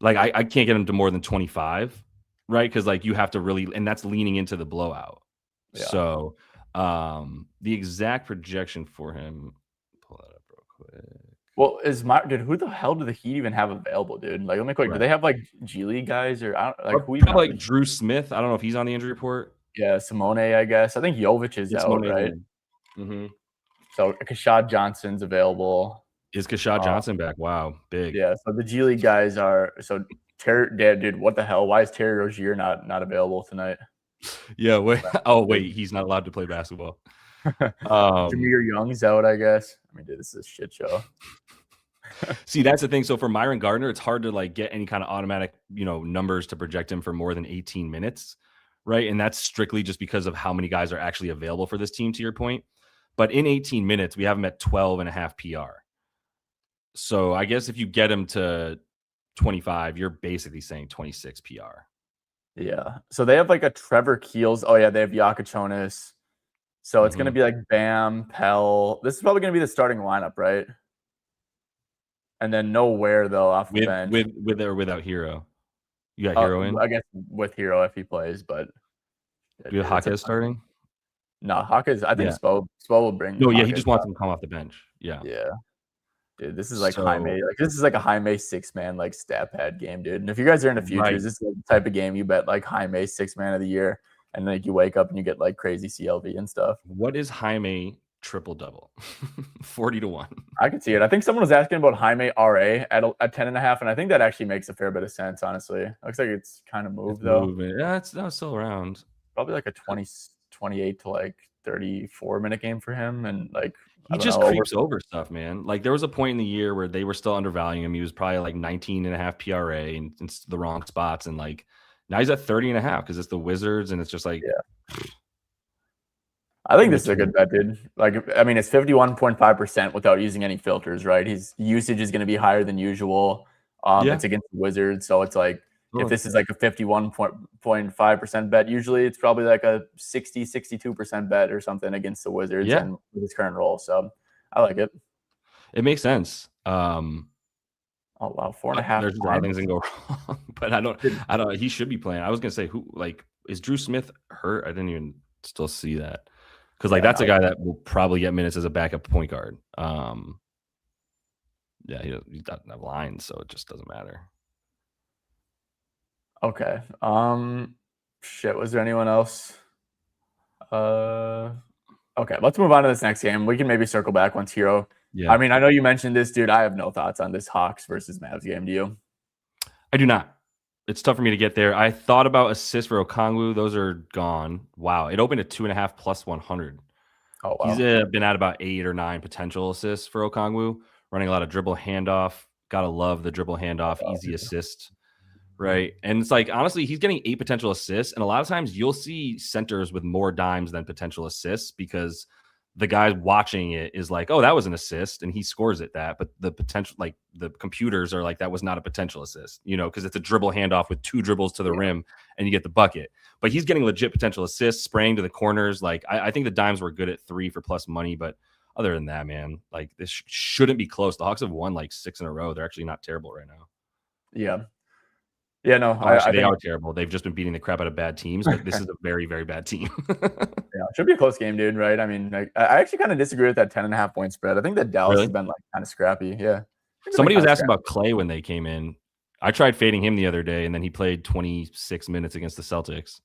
Like, I can't get him to more than 25, right? Cause like, you have to really, and that's leaning into the blowout. Yeah. So the exact projection for him, pull that up real quick. Well, who the hell do the Heat even have available, dude? Like, let me quick. Right. Do they have like G League guys or who? Like Drew Smith. I don't know if he's on the injury report. Yeah, Simone, I guess. I think Jovic is out, right? Mm-hmm. So Kashad Johnson's available. Is Kashad Johnson back? Wow, big. Yeah. So the G League guys are dude. What the hell? Why is Terry Rozier not available tonight? Yeah. Wait. He's not allowed to play basketball. Jameer Young's out, I guess. I mean, dude, this is a shit show. See, that's the thing. So for Myron Gardner, it's hard to like get any kind of automatic, numbers to project him for more than 18 minutes, right? And that's strictly just because of how many guys are actually available for this team, to your point. But in 18 minutes, we have him at 12.5 PR. So I guess if you get him to 25, you're basically saying 26 PR. Yeah. So they have like a Trevor Keels. Oh yeah, they have Yakachonis. So it's going to be like Bam, Pell. This is probably going to be the starting lineup, right? And then nowhere though off the bench. With or without Hero. You got Hero in? I guess with Hero if he plays, but you have Hawkes starting? No, Hawkes. I think Spo will bring. No, he just wants him to come off the bench. Yeah. Yeah. Dude, this is like Jaime. Like, this is like a Jaime 6-man like stat pad game, dude. And if you guys are into futures, this is like the type of game you bet like Jaime 6-man of the year, and then like you wake up and you get like crazy CLV and stuff. What is Jaime triple double? 40 to 1. I can see it. I think someone was asking about Jaime RA at 10.5, and I think that actually makes a fair bit of sense. Honestly, looks like it's kind of moved though. Yeah, it's still around. Probably like a 28 to like 34 minute game for him, and like. He just creeps over stuff, man. Like, there was a point in the year where they were still undervaluing him. He was probably like 19.5 PRA and it's the wrong spots. And like, now he's at 30.5 because it's the Wizards. And it's just like, I think this is a good bet, dude. Like, I mean, it's 51.5% without using any filters, right? His usage is going to be higher than usual. It's against the Wizards. So it's like, if this is like a 51.5% bet, usually it's probably like a 62% bet or something against the Wizards and with his current role. So I like it. It makes sense. Oh wow, 4.5. There's a lot of things that can go wrong, but I don't. He should be playing. I was gonna say, is Drew Smith hurt? I didn't even still see that because that's a guy that will probably get minutes as a backup point guard. He doesn't have lines, so it just doesn't matter. Okay. Was there anyone else? Okay, let's move on to this next game. We can maybe circle back once Hero. Yeah. I mean, I know you mentioned this, dude. I have no thoughts on this Hawks versus Mavs game. Do you? I do not. It's tough for me to get there. I thought about assists for Okongwu. Those are gone. Wow. It opened at 2.5 plus 100. Oh, wow. He's been at about 8 or 9 potential assists for Okongwu, running a lot of dribble handoff. Gotta love the dribble handoff, easy assist. Right. And it's like, honestly, he's getting 8 potential assists. And a lot of times you'll see centers with more dimes than potential assists because the guy watching it is like, oh, that was an assist. And he scores at that. But the potential, like the computers are like, that was not a potential assist, because it's a dribble handoff with 2 dribbles to the rim and you get the bucket. But he's getting legit potential assists, spraying to the corners. Like, I think the dimes were good at 3 for plus money. But other than that, man, like this shouldn't be close. The Hawks have won like 6 in a row. They're actually not terrible right now. Yeah. Yeah, no, I think they are terrible. They've just been beating the crap out of bad teams, but this is a very, very bad team. Yeah, should be a close game, dude. Right? I mean, like, I actually kind of disagree with that 10.5 point spread. I think that Dallas has Really? been like kind of scrappy. Yeah, Somebody was asking about Clay when they came in. I tried fading him the other day, and then he played 26 minutes against the Celtics,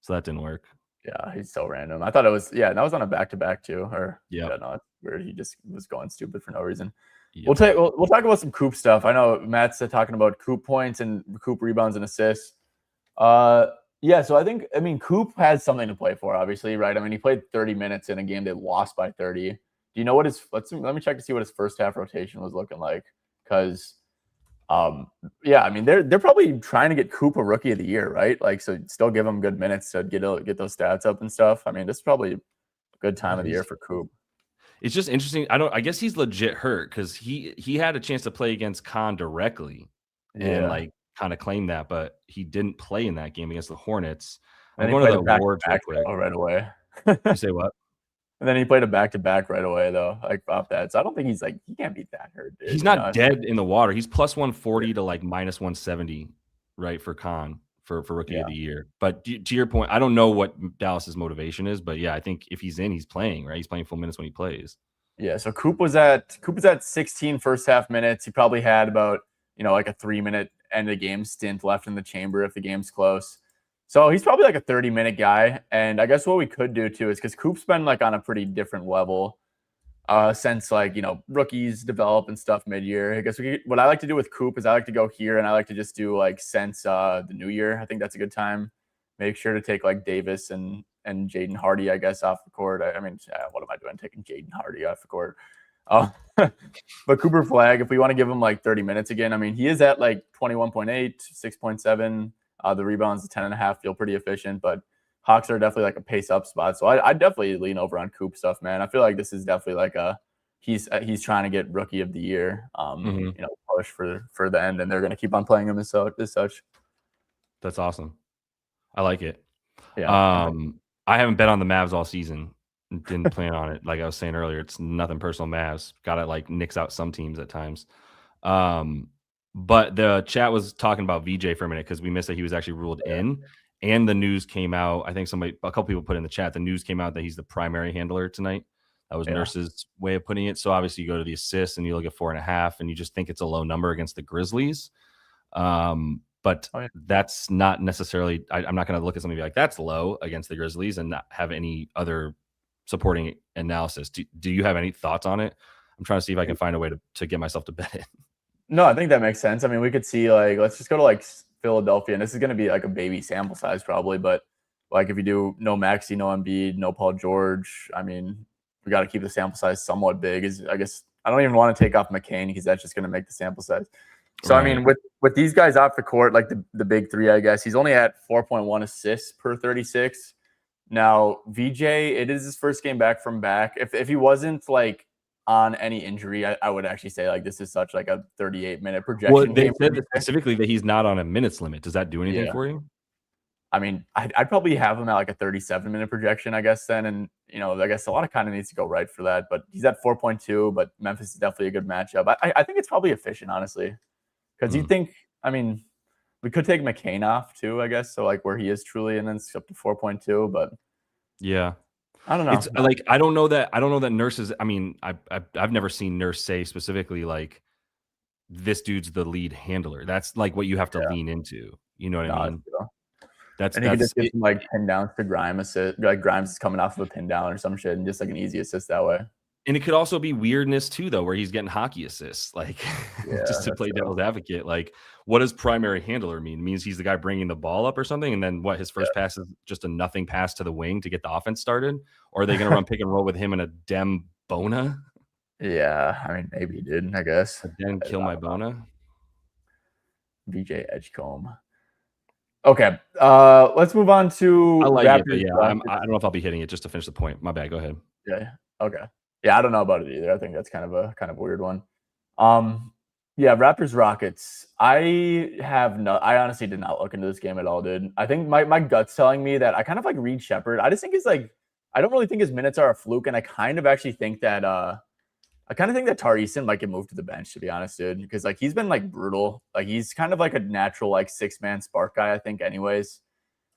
so that didn't work. Yeah, he's so random. I thought it was that was on a back-to-back too, or Yeah. no, it's weird. He just was going stupid for no reason. Yep. We'll talk about some Coop stuff. I know Matt's talking about Coop points and Coop rebounds and assists. Yeah, so I mean, Coop has something to play for, obviously, right? I mean, he played 30 minutes in a game they lost by 30. Do you know what his? Let me check to see what his first half rotation was looking like, because. Yeah, I mean, they're probably trying to get Coop a rookie of the year, right? Like, so still give him good minutes to get those stats up and stuff. I mean, this is probably a good time of the year for Coop. It's just interesting. I guess he's legit hurt because he had a chance to play against Khan directly and like kind of claim that, but he didn't play in that game against the Hornets. I'm going to the awards real quick. Right away. You say what? And then he played a back-to-back right away, though, like off that. So I don't think he can't be that hurt, dude. He's not dead in the water. He's plus 140 to like minus 170, right, for Khan for rookie of the year. But to your point, I don't know what Dallas's motivation is, but yeah, I think if he's in, he's playing, right? He's playing full minutes when he plays. Yeah, so Coop was at 16 first half minutes. He probably had about, like a 3-minute end of game stint left in the chamber if the game's close. So he's probably like a 30-minute guy. And I guess what we could do too is because Coop's been like on a pretty different level since like, rookies develop and stuff mid-year. I guess what I like to do with Coop is I like to go here and I like to just do like since the new year. I think that's a good time. Make sure to take like Davis and Jaden Hardy, I guess, off the court. I mean, what am I doing taking Jaden Hardy off the court? But Cooper Flagg, if we want to give him like 30 minutes again, I mean, he is at like 21.8, 6.7. The rebounds, the 10.5 feel pretty efficient, but Hawks are definitely like a pace up spot. So I definitely lean over on Coop stuff, man. I feel like this is definitely like he's trying to get rookie of the year, push for the end, and they're going to keep on playing him as such. That's awesome. I like it. Yeah. I haven't bet on the Mavs all season. Didn't plan on it. Like I was saying earlier, it's nothing personal Mavs. Got to like nix out some teams at times. But the chat was talking about VJ for a minute because we missed that he was actually ruled in, and the news came out. I think a couple people put in the chat. The news came out that he's the primary handler tonight. That was Nurse's way of putting it. So obviously you go to the assists and you look at 4.5, and you just think it's a low number against the Grizzlies. But that's not necessarily. I'm not going to look at something and be like that's low against the Grizzlies and not have any other supporting analysis. Do you have any thoughts on it? I'm trying to see if I can find a way to get myself to bet it. No, I think that makes sense. I mean, we could see like let's just go to like Philadelphia, and this is going to be like a baby sample size probably, but like if you do no Maxey, no Embiid, no Paul George, I mean, we got to keep the sample size somewhat big. I guess I don't even want to take off McCain because that's just going to make the sample size. So right. I mean, with these guys off the court, like the big three, I guess he's only at 4.1 assists per 36. Now VJ, it is his first game back from back. If he wasn't like on any injury, I would actually say like this is such like a 38-minute projection. Well, they said specifically that he's not on a minutes limit. Does that do anything for you? I mean, I'd probably have him at like a 37-minute projection, I guess then. And, I guess a lot of kind of needs to go right for that. But he's at 4.2, but Memphis is definitely a good matchup. I think it's probably efficient, honestly. Because you think, I mean, we could take McCain off too, I guess. So like where he is truly, and then it's up to 4.2. But yeah. I don't know. It's like I don't know that Nurses. I mean, I've never seen Nurse say specifically like this dude's the lead handler. That's like what you have to lean into. You know what I mean? And he could just get some like pin downs to Grimes assist. Like Grimes is coming off of a pin down or some shit, and just like an easy assist that way. And it could also be weirdness too, though, where he's getting hockey assists, like just to play devil's advocate. Like, what does primary handler mean? It means he's the guy bringing the ball up or something, and then what? His first pass is just a nothing pass to the wing to get the offense started, or are they going to run pick and roll with him and a Dem Bona? Yeah, I mean, maybe, dude. I guess. Then kill my Bona. VJ Edgecombe. Okay, let's move on to. I like Raptors, it, but yeah, I don't know if I'll be hitting it just to finish the point. My bad. Go ahead. Yeah. Okay. Yeah, I don't know about it either. I think that's kind of a weird one. Yeah, Raptors Rockets. I honestly did not look into this game at all, dude. I think my gut's telling me that I kind of like Reed Shepherd. I just think it's like I don't really think his minutes are a fluke, and I kind of actually think that Tar Eason might get moved to the bench, to be honest, dude, because like he's been like brutal. Like he's kind of like a natural like 6-man spark guy, I think, anyways.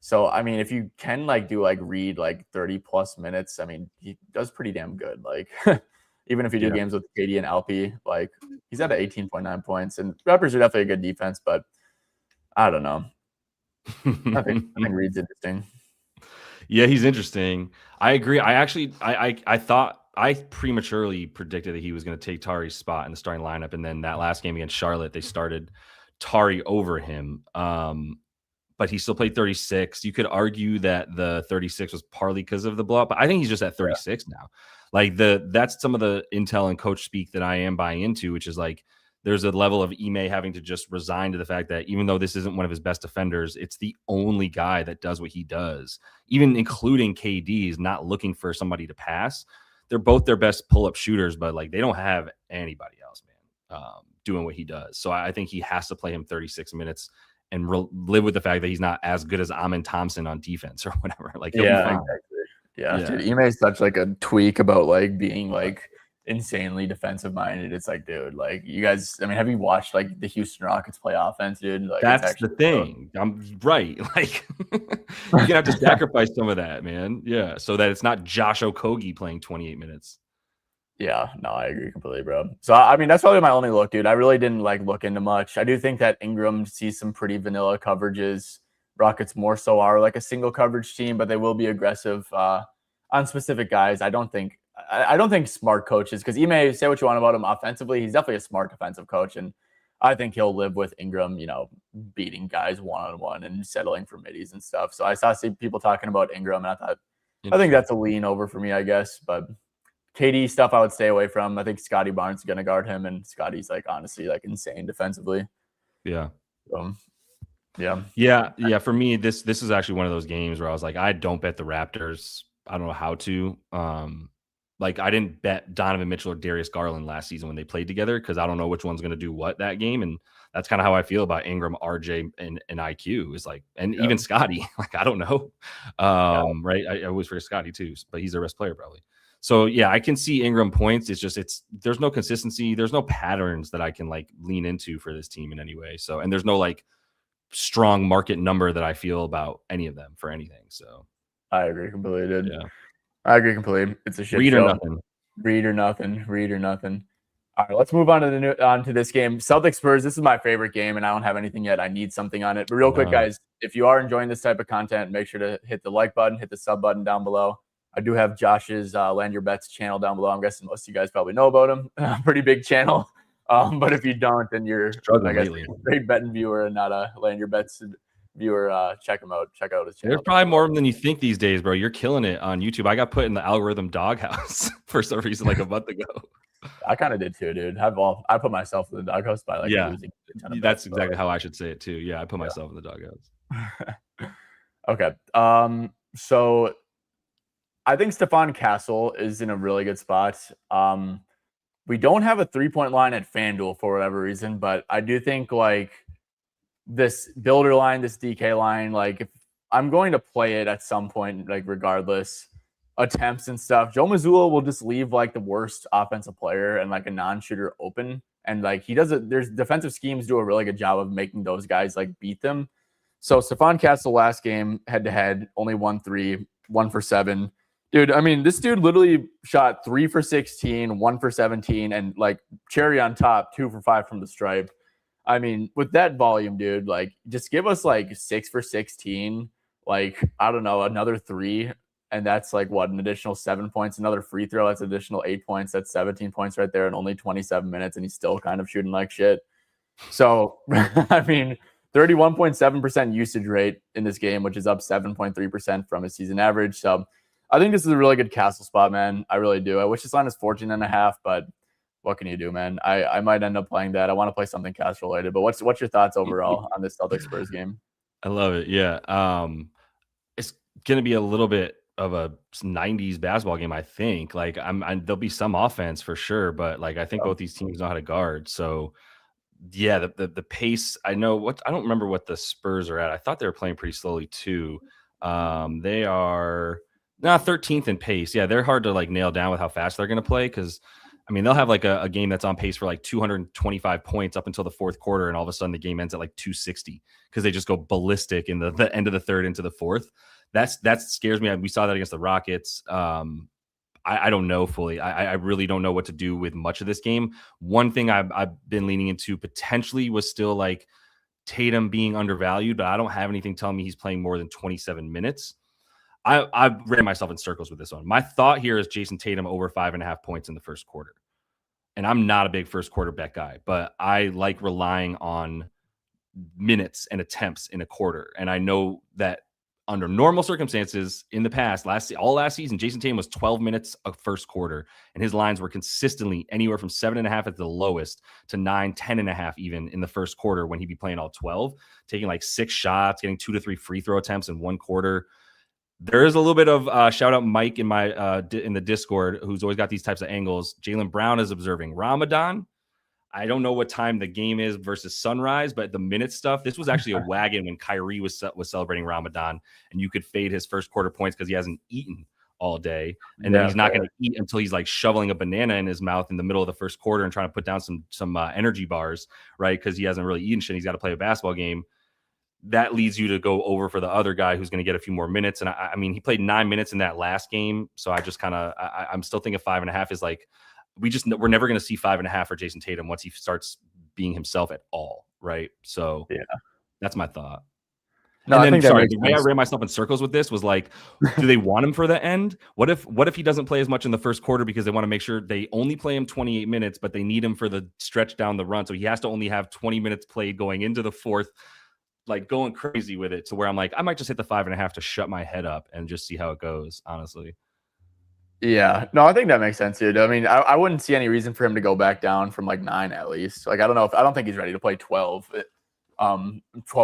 So, I mean, if you can like do like Reed like 30 plus minutes, I mean, he does pretty damn good. Like, even if you do Yeah. games with KD and LP, like he's at 18.9 points, and Raptors are definitely a good defense, but I don't know. I think Reed's interesting. Yeah, he's interesting. I agree. I thought I prematurely predicted that he was going to take Tari's spot in the starting lineup, and then that last game against Charlotte, they started Tari over him. But he still played 36. You could argue that the 36 was partly because of the blowout, but I think he's just at 36 now. Like that's some of the intel and coach speak that I am buying into, which is like there's a level of Ime having to just resign to the fact that even though this isn't one of his best defenders, it's the only guy that does what he does, even including KD is not looking for somebody to pass. They're both their best pull-up shooters, but like they don't have anybody else, man, doing what he does. So I think he has to play him 36 minutes and live with the fact that he's not as good as Amin Thompson on defense or whatever. Like, Yeah, exactly. Dude, Ime is such like a tweak about like being like insanely defensive minded. It's like, dude, like you guys, I mean, have you watched like the Houston Rockets play offense, dude? Like that's the thing. I'm right. Like you're gonna have to sacrifice some of that, man. Yeah. So that it's not Josh Okogie playing 28 minutes. Yeah, no, I agree completely, bro. So I mean, that's probably my only look, dude. I really didn't like look into much. I do think that Ingram sees some pretty vanilla coverages. Rockets more so are like a single coverage team, but they will be aggressive on specific guys. I don't think smart coaches, because Ime, say what you want about him offensively, he's definitely a smart defensive coach, and I think he'll live with Ingram, beating guys one-on-one and settling for middies and stuff. So I saw people talking about Ingram, and I think that's a lean over for me, I guess. But KD stuff I would stay away from. I think Scotty Barnes is going to guard him, and Scotty's like honestly like insane defensively. Yeah. Yeah. For me, this is actually one of those games where I was like, I don't bet the Raptors. I don't know how to. Like I didn't bet Donovan Mitchell or Darius Garland last season when they played together because I don't know which one's going to do what that game, and that's kind of how I feel about Ingram, RJ, and IQ is like, and even Scotty. Like I don't know, right? I always forget Scotty too, but he's their best player probably. So yeah, I can see Ingram points. It's just there's no consistency. There's no patterns that I can like lean into for this team in any way. So and there's no like strong market number that I feel about any of them for anything. So I agree completely, dude. Yeah. I agree completely. It's a shit Read show. or nothing. Read or nothing. Read or nothing. All right, let's move on to this game. Celtics Spurs. This is my favorite game, and I don't have anything yet. I need something on it. But real quick, guys, if you are enjoying this type of content, make sure to hit the like button, hit the sub button down below. I do have Josh's Land Your Bets channel down below. I'm guessing most of you guys probably know about him. Pretty big channel. But if you don't, then you're struggling a great betting viewer and not a Land Your Bets viewer. Check him out. Check out his channel. There's probably more than you think these days, bro. You're killing it on YouTube. I got put in the algorithm doghouse for some reason like a month ago. I kind of did too, dude. I put myself in the doghouse by losing a ton of that's exactly how I should say it too. Yeah, I put myself in the doghouse. Okay. So I think Stephon Castle is in a really good spot. We don't have a 3-point line at FanDuel for whatever reason, but I do think like this builder line, this DK line, like if I'm going to play it at some point, like regardless attempts and stuff, Joe Mazzulla will just leave like the worst offensive player and like a non-shooter open. And like he does it, there's defensive schemes do a really good job of making those guys like beat them. So Stephon Castle last game head to head, only 1-3, 1 for 7. Dude, I mean, this dude literally shot 3 for 16, 1 for 17, and like cherry on top, 2 for 5 from the stripe. I mean, with that volume, dude, like just give us like 6 for 16, like, I don't know, another 3. And that's like what, an additional 7 points, another free throw. That's additional 8 points. That's 17 points right there in only 27 minutes. And he's still kind of shooting like shit. So, I mean, 31.7% usage rate in this game, which is up 7.3% from his season average. So I think this is a really good Castle spot, man. I really do. I wish this line is 14.5, but what can you do, man? I might end up playing that. I want to play something Castle related, but what's your thoughts overall on this Celtics Spurs game? I love it. Yeah. It's going to be a little bit of a 90s basketball game, I think. Like there'll be some offense for sure, but like I think both these teams know how to guard. So yeah, the pace, I don't remember what the Spurs are at. I thought they were playing pretty slowly too. They are 13th in pace. Yeah, they're hard to like nail down with how fast they're going to play because I mean, they'll have like a game that's on pace for like 225 points up until the fourth quarter, and all of a sudden the game ends at like 260 because they just go ballistic in the end of the third into the fourth. That scares me. We saw that against the Rockets. I don't know fully. I really don't know what to do with much of this game. One thing I've been leaning into potentially was still like Tatum being undervalued, but I don't have anything telling me he's playing more than 27 minutes. I ran myself in circles with this one. My thought here is Jason Tatum over 5.5 points in the first quarter. And I'm not a big first quarter bet guy, but I like relying on minutes and attempts in a quarter. And I know that under normal circumstances in the past, all last season, Jason Tatum was 12 minutes of first quarter, and his lines were consistently anywhere from 7.5 at the lowest to 9, 10.5 even in the first quarter when he'd be playing all 12, taking like 6 shots, getting 2 to 3 free throw attempts in one quarter. There is a little bit of shout out Mike in my in the Discord, who's always got these types of angles. Jaylen Brown is observing Ramadan. I don't know what time the game is versus sunrise, but the minute stuff, this was actually a wagon when Kyrie was celebrating Ramadan, and you could fade his first quarter points because he hasn't eaten all day, and then he's not going to eat until he's like shoveling a banana in his mouth in the middle of the first quarter and trying to put down some energy bars, right? Because he hasn't really eaten shit. He's got to play a basketball game. That leads you to go over for the other guy who's going to get a few more minutes. And I mean, he played 9 minutes in that last game. So I just I'm still thinking 5.5 is like, we're never going to see 5.5 for Jason Tatum once he starts being himself at all. Right. So yeah, that's my thought. No, and then, the way I ran myself in circles with this was like, do they want him for the end? What if he doesn't play as much in the first quarter because they want to make sure they only play him 28 minutes, but they need him for the stretch down the run. So he has to only have 20 minutes played going into the fourth, like going crazy with it to where I'm like, I might just hit the 5.5 to shut my head up and just see how it goes, honestly. Yeah, no, I think that makes sense, dude. I mean, I wouldn't see any reason for him to go back down from like 9 at least. Like, I don't think he's ready to play 12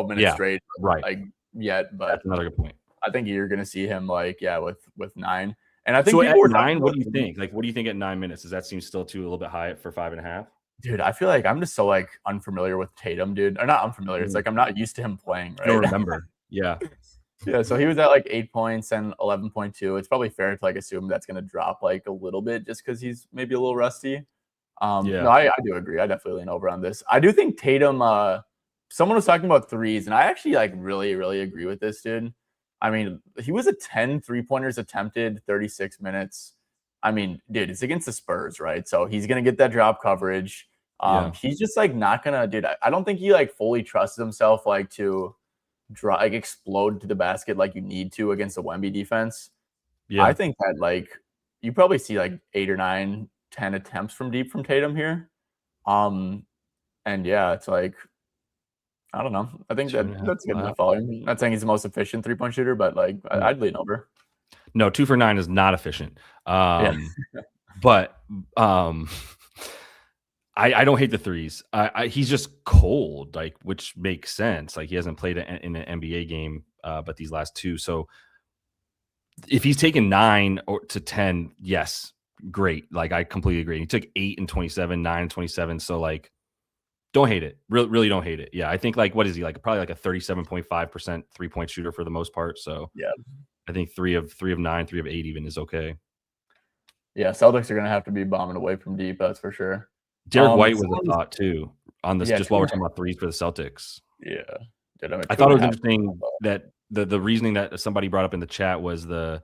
minutes straight, right? Like yet, but that's another good point. I think you're gonna see him like, with 9. And I think so at 9, what do you think? Like, what do you think at 9 minutes? Does that seem still a little bit high for 5.5? Dude, I feel like I'm just so like unfamiliar with Tatum, dude. Or not unfamiliar. It's like I'm not used to him playing, right? I don't remember. Yeah. Yeah, so he was at like 8 points and 11.2. It's probably fair to like assume that's going to drop like a little bit just because he's maybe a little rusty. No, I do agree. I definitely lean over on this. I do think Tatum. Someone was talking about threes, and I actually like really, really agree with this dude. I mean, he was a 10 3-pointers attempted, 36 minutes. I mean, dude, it's against the Spurs, right? So he's gonna get that drop coverage. He's just like not gonna, dude. I don't think he like fully trusts himself like to explode to the basket like you need to against the Wemby defense. Yeah, I think that like you probably see like 8 or 9, 10 attempts from deep from Tatum here. And yeah, it's like I don't know. I think that's good enough volume. I'm not saying he's the most efficient 3-point shooter, but like I'd lean over. No, 2 for 9 is not efficient. But I don't hate the threes. He's just cold, like, which makes sense. Like, he hasn't played in an NBA game, but these last 2. So if he's taken 9 to 10, yes, great. Like, I completely agree. He took 8 and 27, 9 and 27. So like, don't hate it. Really don't hate it. Yeah, I think like, what is he like? Probably like a 37.5% 3-point shooter for the most part. So yeah, I think 3 of 9, 3 of 8 even is okay. Yeah, Celtics are gonna have to be bombing away from deep. That's for sure. Derrick White was a thought too on this, just while we're talking about threes for the Celtics. Yeah. I thought it was interesting that the reasoning that somebody brought up in the chat was the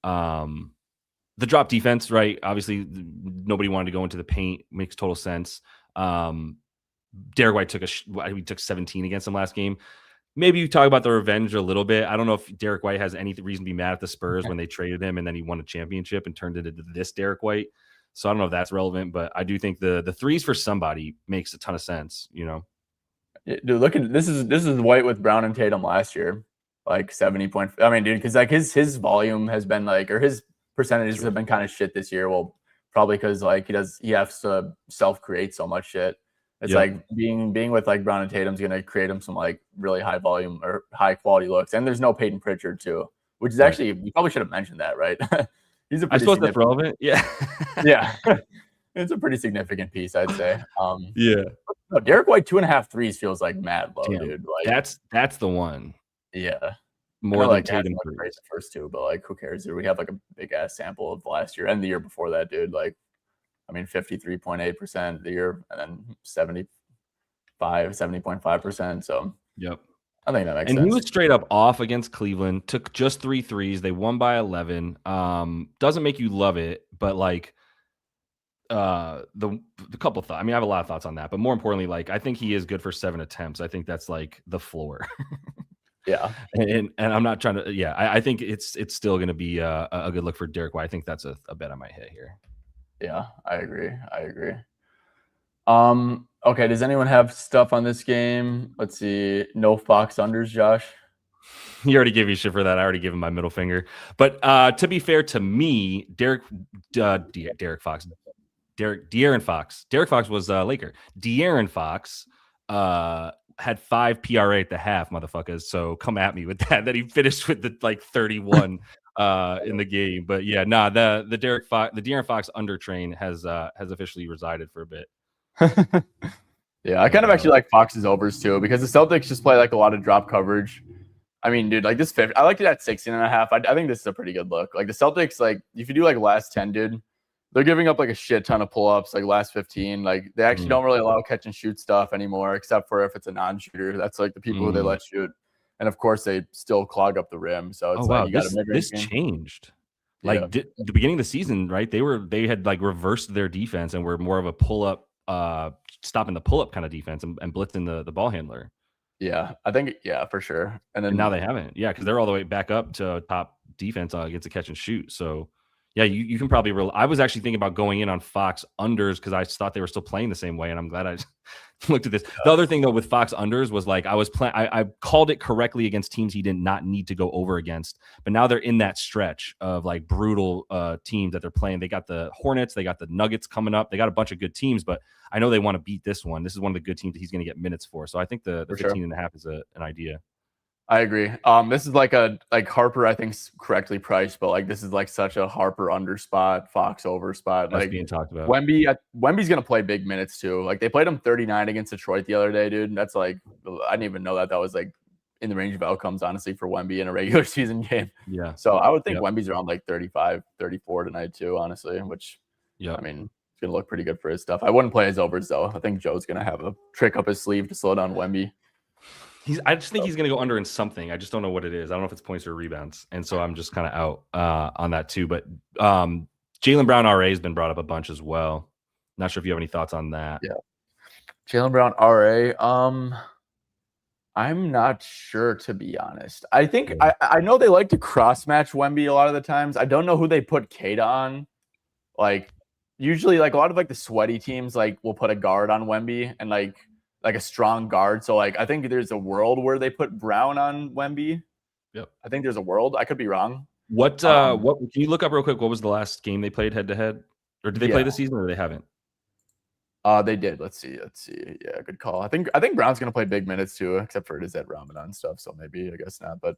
drop defense, right? Obviously, nobody wanted to go into the paint. Makes total sense. Derrick White took 17 against him last game. Maybe you talk about the revenge a little bit. I don't know if Derrick White has any reason to be mad at the Spurs when they traded him and then he won a championship and turned into this Derrick White. So I don't know if that's relevant, but I do think the threes for somebody makes a ton of sense, you know. Dude, look at this is White with Brown and Tatum last year, like 70 point. I mean, dude, because like his volume has been like, or his percentages have been kind of shit this year. Well, probably because like he has to self create so much shit. It's like being with like Brown and Tatum's gonna create him some like really high volume or high quality looks, and there's no Peyton Pritchard too, which is actually we probably should have mentioned that, right? He's a I suppose that's relevant. Yeah. Yeah. It's a pretty significant piece, I'd say. Yeah. No, Derrick White 2.5 threes feels like mad low, dude. Like that's the one. Yeah. More than Tatum the first 2, but like who cares? Dude? We have like a big ass sample of last year and the year before that, dude. Like I mean, 53.8% the year, and then 70.5%. So yep. I think that makes sense. And he was straight up off against Cleveland, took just 3 threes. They won by 11. Doesn't make you love it, but like the couple thoughts. I mean, I have a lot of thoughts on that, but more importantly, like I think he is good for 7 attempts. I think that's like the floor. Yeah. And I'm not trying to, I think it's still going to be a good look for Derrick White. I think that's a bet I might hit here. Yeah, I agree. Okay, does anyone have stuff on this game? Let's see. No Fox unders, Josh. He already gave you shit for that. I already gave him my middle finger. But to be fair to me, Derrick Fox was Laker. De'Aaron Fox had 5 PRA at the half, motherfuckers. So come at me with that. That he finished with the like 31 in the game. But yeah, the De'Aaron Fox under train has officially resided for a bit. Yeah, I kind of actually like Fox's overs too, because the Celtics just play like a lot of drop coverage. I mean, dude, like this 50, I liked it at 16.5. I think this is a pretty good look. Like the Celtics, like if you do like last 10, dude, they're giving up like a shit ton of pull-ups, like last 15. Like they actually don't really allow catch and shoot stuff anymore, except for if it's a non-shooter. That's like the people who they let shoot. And of course, they still clog up the rim. So it's you got to this changed. Like the beginning of the season, right? They had like reversed their defense and were more of a pull-up, stopping the pull-up kind of defense and blitzing the ball handler. Yeah, I think for sure. And now they haven't. Yeah, because they're all the way back up to top defense against a catch and shoot. So yeah, you can probably. I was actually thinking about going in on Fox unders because I thought they were still playing the same way, and I'm glad I looked at this. Yeah. The other thing though with Fox unders was like I called it correctly against teams he did not need to go over against, but now they're in that stretch of like brutal teams that they're playing. They got the Hornets, they got the Nuggets coming up. They got a bunch of good teams, but I know they want to beat this one. This is one of the good teams that he's going to get minutes for. So I think the 15.5 is an idea. I agree. This is like Harper, I think, correctly priced, but like this is like such a Harper under spot, Fox over spot. That's like being talked about. Wemby's gonna play big minutes too. Like they played him 39 against Detroit the other day, dude. That's like I didn't even know that was like in the range of outcomes, honestly, for Wemby in a regular season game. Yeah. So I would think Wemby's around like 35, 34 tonight too, honestly, which I mean it's gonna look pretty good for his stuff. I wouldn't play his overs though. I think Joe's gonna have a trick up his sleeve to slow down Wemby. I just think he's going to go under in something. I just don't know what it is. I don't know if it's points or rebounds. And so I'm just kind of out on that too. But Jaylen Brown RA has been brought up a bunch as well. Not sure if you have any thoughts on that. Yeah. Jaylen Brown RA. I'm not sure, to be honest. I think I know they like to cross match Wemby a lot of the times. I don't know who they put Cade on. Like usually like a lot of like the sweaty teams like will put a guard on Wemby and like a strong guard. So like I think there's a world where they put Brown on Wemby. Yep. I think there's a world. I could be wrong. What can you look up real quick? What was the last game they played head to head? Or did they play this season or they haven't? They did. Let's see. Yeah, good call. I think Brown's gonna play big minutes too, except for it is at Ramadan stuff. So maybe I guess not. But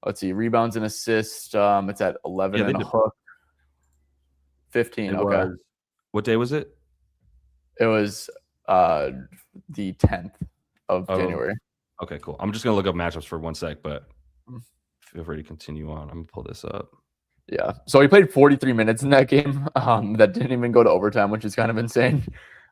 let's see. Rebounds and assists. It's at 11 and a hook. 15. Okay. What day was it? It was the 10th of January. Okay, cool. I'm just gonna look up matchups for 1 sec, but feel free to continue on. I'm gonna pull this up. Yeah. So he played 43 minutes in that game. That didn't even go to overtime, which is kind of insane.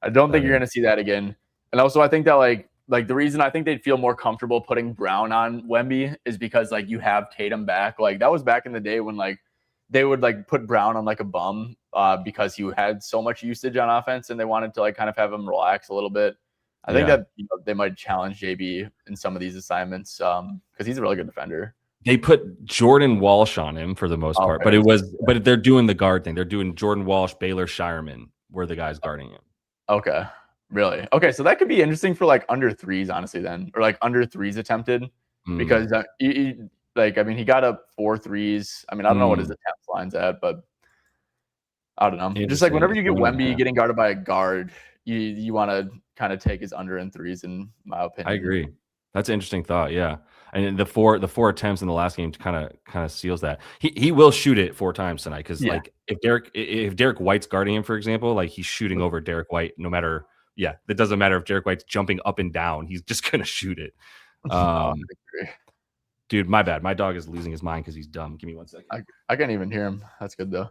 I don't think you're gonna see that again. And also I think that like the reason I think they'd feel more comfortable putting Brown on Wemby is because like you have Tatum back. Like that was back in the day when like they would like put Brown on like a bum because he had so much usage on offense and they wanted to like kind of have him relax a little bit. I think that they might challenge JB in some of these assignments because he's a really good defender. They put Jordan Walsh on him for the most part, but they're doing the guard thing. They're doing Jordan Walsh, Baylor Shireman were the guys guarding him. Okay. Really? Okay. So that could be interesting for like under threes, honestly, then, or like under threes attempted because he got up 4 threes. I mean, I don't know what his attempt line's at, but I don't know. Just like whenever you get Wemby getting guarded by a guard, you want to kind of take his under and threes, in my opinion. I agree. That's an interesting thought. Yeah. And the four attempts in the last game kind of seals that. He will shoot it 4 times tonight because like if Derrick White's guarding him, for example, like he's shooting over Derrick White no matter. Yeah, it doesn't matter if Derrick White's jumping up and down. He's just gonna shoot it. Dude, my bad. My dog is losing his mind because he's dumb. Give me 1 second. I can't even hear him. That's good though.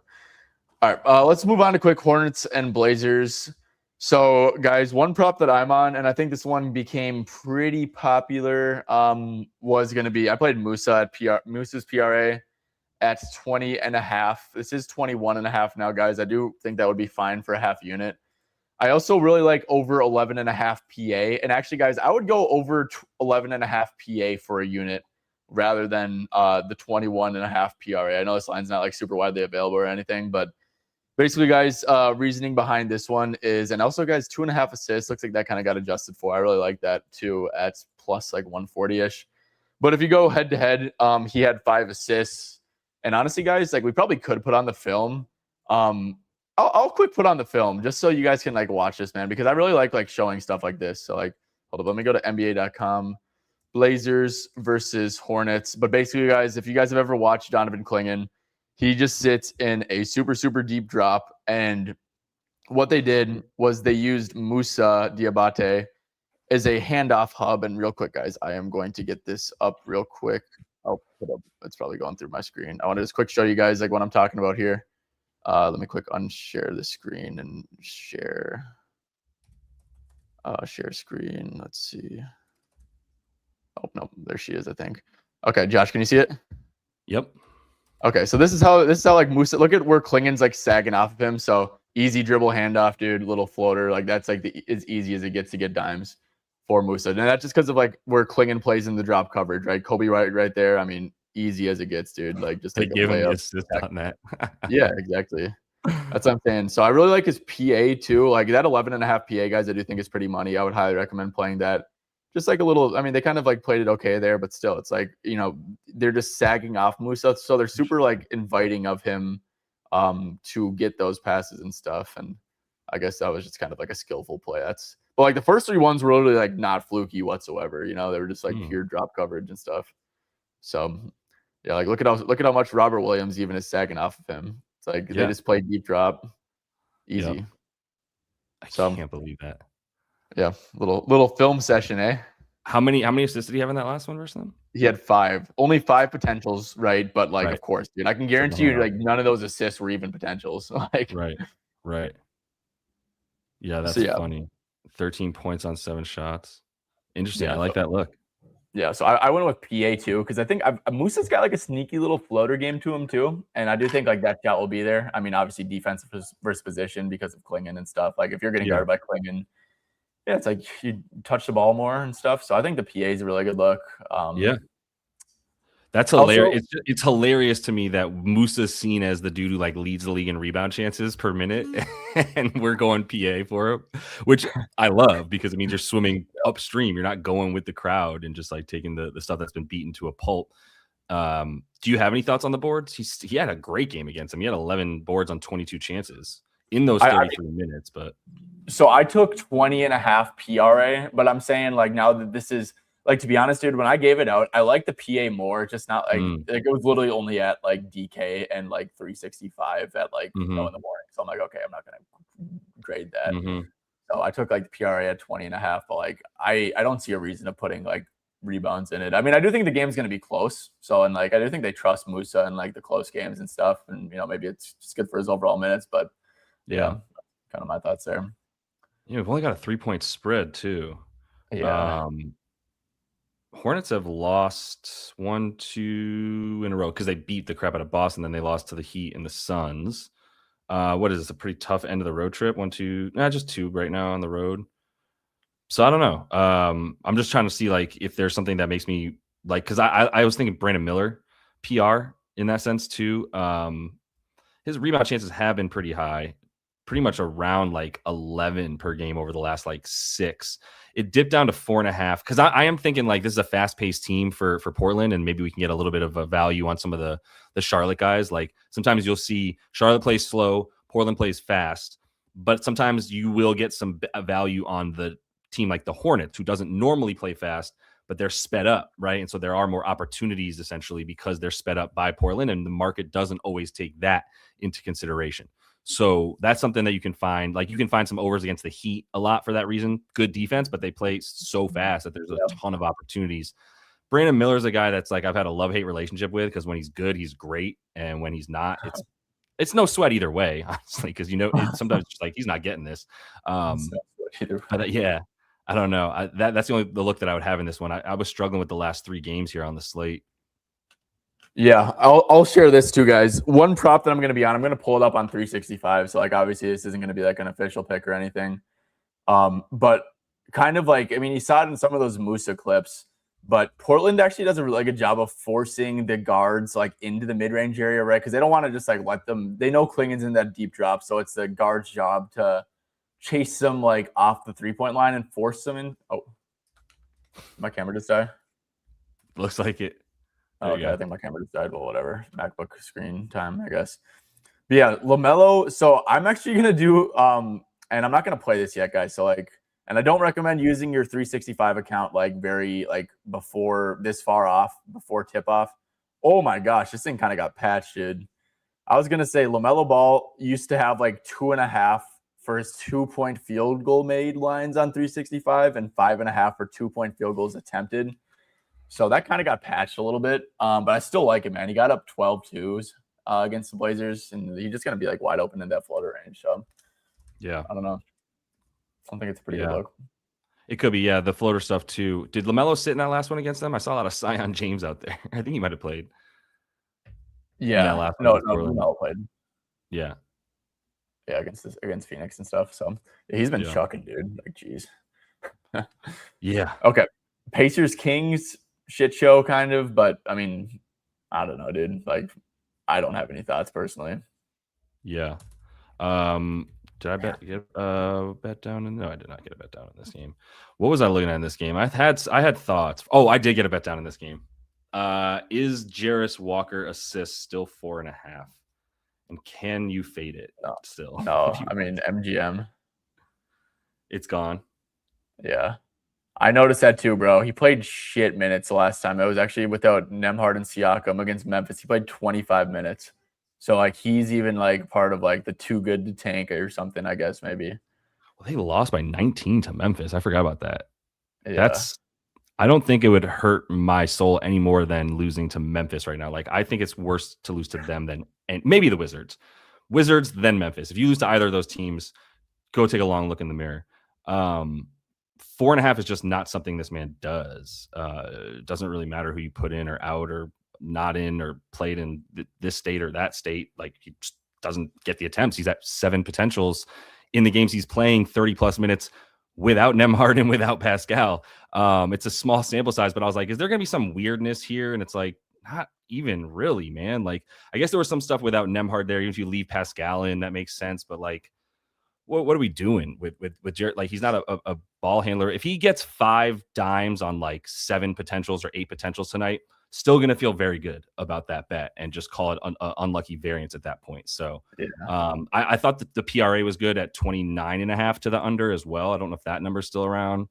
All right, let's move on to quick Hornets and Blazers. So, guys, one prop that I'm on, and I think this one became pretty popular, was going to be I played Musa at Musa's PRA at 20.5. This is 21.5 now, guys. I do think that would be fine for a half unit. I also really like over 11.5 PA. And actually, guys, I would go over 11.5 PA for a unit rather than the 21.5 PRA. I know this line's not like super widely available or anything, but basically, guys, reasoning behind this one is, and also, guys, 2.5 assists. Looks like that kind of got adjusted for. I really like that too at plus like 140-ish. But if you go head to head, he had 5 assists. And honestly, guys, like we probably could put on the film. I'll quick put on the film just so you guys can like watch this, man, because I really like showing stuff like this. So like, hold up, let me go to NBA.com. Blazers versus Hornets. But basically, guys, if you guys have ever watched Donovan Clingan, he just sits in a super, super deep drop. And what they did was they used Musa Diabate as a handoff hub. And real quick, guys, I am going to get this up real quick. I'll put up. It's probably going through my screen. I want to just quick show you guys like what I'm talking about here. Let me quick unshare the screen and share. Share screen. Let's see. Oh no, there she is. I think. Okay, Josh, can you see it? Yep. Okay, so this is how like Musa. Look at where Clingan's like sagging off of him. So easy dribble handoff, dude. Little floater. Like that's like as easy as it gets to get dimes for Musa. And that's just because of like where Clingan plays in the drop coverage, right? Kobe right there. I mean, easy as it gets, dude. Like just they like give him the assist on that. Yeah, exactly. That's what I'm saying. So I really like his PA too. Like that 11.5 PA, guys, I do think is pretty money. I would highly recommend playing that. Just like a little, I mean, they kind of like played it okay there, but still, it's like, you know, they're just sagging off Musa. So they're super like inviting of him to get those passes and stuff. And I guess that was just kind of like a skillful play. But like the first 3 ones were really like not fluky whatsoever. You know, they were just like pure drop coverage and stuff. So yeah, like look at how much Robert Williams even is sagging off of him. It's like they just play deep drop, easy. Yep. I can't believe that. Yeah, little film session, eh? How many assists did he have in that last one versus them? He had 5, only 5 potentials, right? But like, of course, dude, I can guarantee you, like none of those assists were even potentials. Like, right. Yeah, that's funny. 13 points on 7 shots. Interesting. I like that look. Yeah, so I went with PA too because I think Musa's got like a sneaky little floater game to him too, and I do think like that shot will be there. I mean, obviously defensive versus position because of Clingan and stuff. Like if you're getting guarded by Clingan, yeah, it's like you touch the ball more and stuff. So I think the PA is a really good look. That's hilarious. Also, it's hilarious to me that Musa's seen as the dude who like leads the league in rebound chances per minute, and we're going PA for him, which I love because it means you're swimming upstream. You're not going with the crowd and just like taking the stuff that's been beaten to a pulp. Do you have any thoughts on the boards? He had a great game against him. He had 11 boards on 22 chances in those 33 minutes. But so I took 20.5 PRA, but I'm saying like now that this is. Like, to be honest, dude, when I gave it out, I like the PA more, just not like it was literally only at like DK and like 365 at like in the morning. So I'm like, okay, I'm not going to grade that. So I took like the PRA at 20.5, but like I don't see a reason of putting like rebounds in it. I mean, I do think the game's going to be close. So, and like, I do think they trust Musa in like the close games and stuff. And, you know, maybe it's just good for his overall minutes, but yeah, kind of my thoughts there. Yeah, we've only got a 3-point spread too. Yeah. Hornets have lost 1-2 in a row because they beat the crap out of Boston. Then they lost to the Heat and the Suns. What is this? A pretty tough end of the road trip? 1-2, just 2 right now on the road. So I don't know. I'm just trying to see like if there's something that makes me like because I was thinking Brandon Miller PR in that sense too. His rebound chances have been pretty high. Pretty much around like 11 per game over the last like 6. It dipped down to 4.5 because I am thinking like this is a fast-paced team for Portland, and maybe we can get a little bit of a value on some of the Charlotte guys. Like sometimes you'll see Charlotte plays slow, Portland plays fast, but sometimes you will get some value on the team like the Hornets, who doesn't normally play fast, but they're sped up, right? And so there are more opportunities essentially because they're sped up by Portland, and the market doesn't always take that into consideration. So that's something that you can find. Like you can find some overs against the Heat a lot for that reason. Good defense, but they play so fast that there's a ton of opportunities. Brandon Miller's a guy that's like I've had a love-hate relationship with because when he's good, he's great. And when he's not, it's It's no sweat either way, honestly, because sometimes it's just like he's not getting this. But yeah, I don't know. That's the look that I would have in this one. I was struggling with the last 3 games here on the slate. Yeah, I'll share this too, guys. One prop that I'm going to be on, I'm going to pull it up on 365. So like obviously this isn't going to be like an official pick or anything. But kind of like, I mean, you saw it in some of those Musa clips, but Portland actually does a really good job of forcing the guards like into the mid-range area, right? Because they don't want to just like let them. They know Klingon's in that deep drop, so it's the guard's job to chase them like off the 3-point line and force them in. Oh, my camera just died. Looks like it. Okay, I think my camera just died. Well, whatever. MacBook screen time, I guess. But yeah, LaMelo. So I'm actually gonna do and I'm not gonna play this yet, guys. So like, and I don't recommend using your 365 account like very like before this far off, before tip off. Oh my gosh, this thing kind of got patched, dude. I was gonna say LaMelo Ball used to have like 2.5 for his 2-point field goal made lines on 365 and 5.5 for 2-point field goals attempted. So that kind of got patched a little bit, but I still like it, man. He got up 12 twos against the Blazers, and he's just going to be like wide open in that floater range. So, yeah, I don't know. I think it's a pretty good look. It could be, yeah, the floater stuff too. Did LaMelo sit in that last one against them? I saw a lot of Zion James out there. I think he might have played. Yeah, no, played. Yeah, against Phoenix and stuff. So he's been chucking, dude. Like, geez. Yeah. Okay. Pacers Kings shit show kind of, but I mean, I don't know, dude. Like, I don't have any thoughts personally. Yeah. Did I get bet down? No, I did not get a bet down in this game. What was I looking at in this game? I had thoughts. Oh, I did get a bet down in this game. Is Jarris Walker assist still 4.5? And can you fade it still? No, I mean MGM. It's gone. Yeah. I noticed that too, bro. He played shit minutes the last time. It was actually without Nembhard and Siakam against Memphis. He played 25 minutes. So like he's even like part of like the too good to tank or something, I guess maybe. Well, they lost by 19 to Memphis. I forgot about that. Yeah. I don't think it would hurt my soul any more than losing to Memphis right now. Like, I think it's worse to lose to them than, and maybe the Wizards, then Memphis. If you lose to either of those teams, go take a long look in the mirror. 4.5 is just not something this man does. It doesn't really matter who you put in or out or not in or played in this state or that state. Like, he just doesn't get the attempts. He's at 7 potentials in the games he's playing, 30 plus minutes without Nembhard and without Pascal. It's a small sample size, but I was like, is there going to be some weirdness here? And it's like, not even really, man. Like, I guess there was some stuff without Nembhard there. Even if you leave Pascal in, that makes sense. But like, what are we doing with Jarrett? Like, he's not a ball handler. If he gets 5 dimes on like 7 potentials or 8 potentials tonight, still going to feel very good about that bet and just call it unlucky variance at that point. So I thought that the PRA was good at 29.5 to the under as well. I don't know if that number's still around.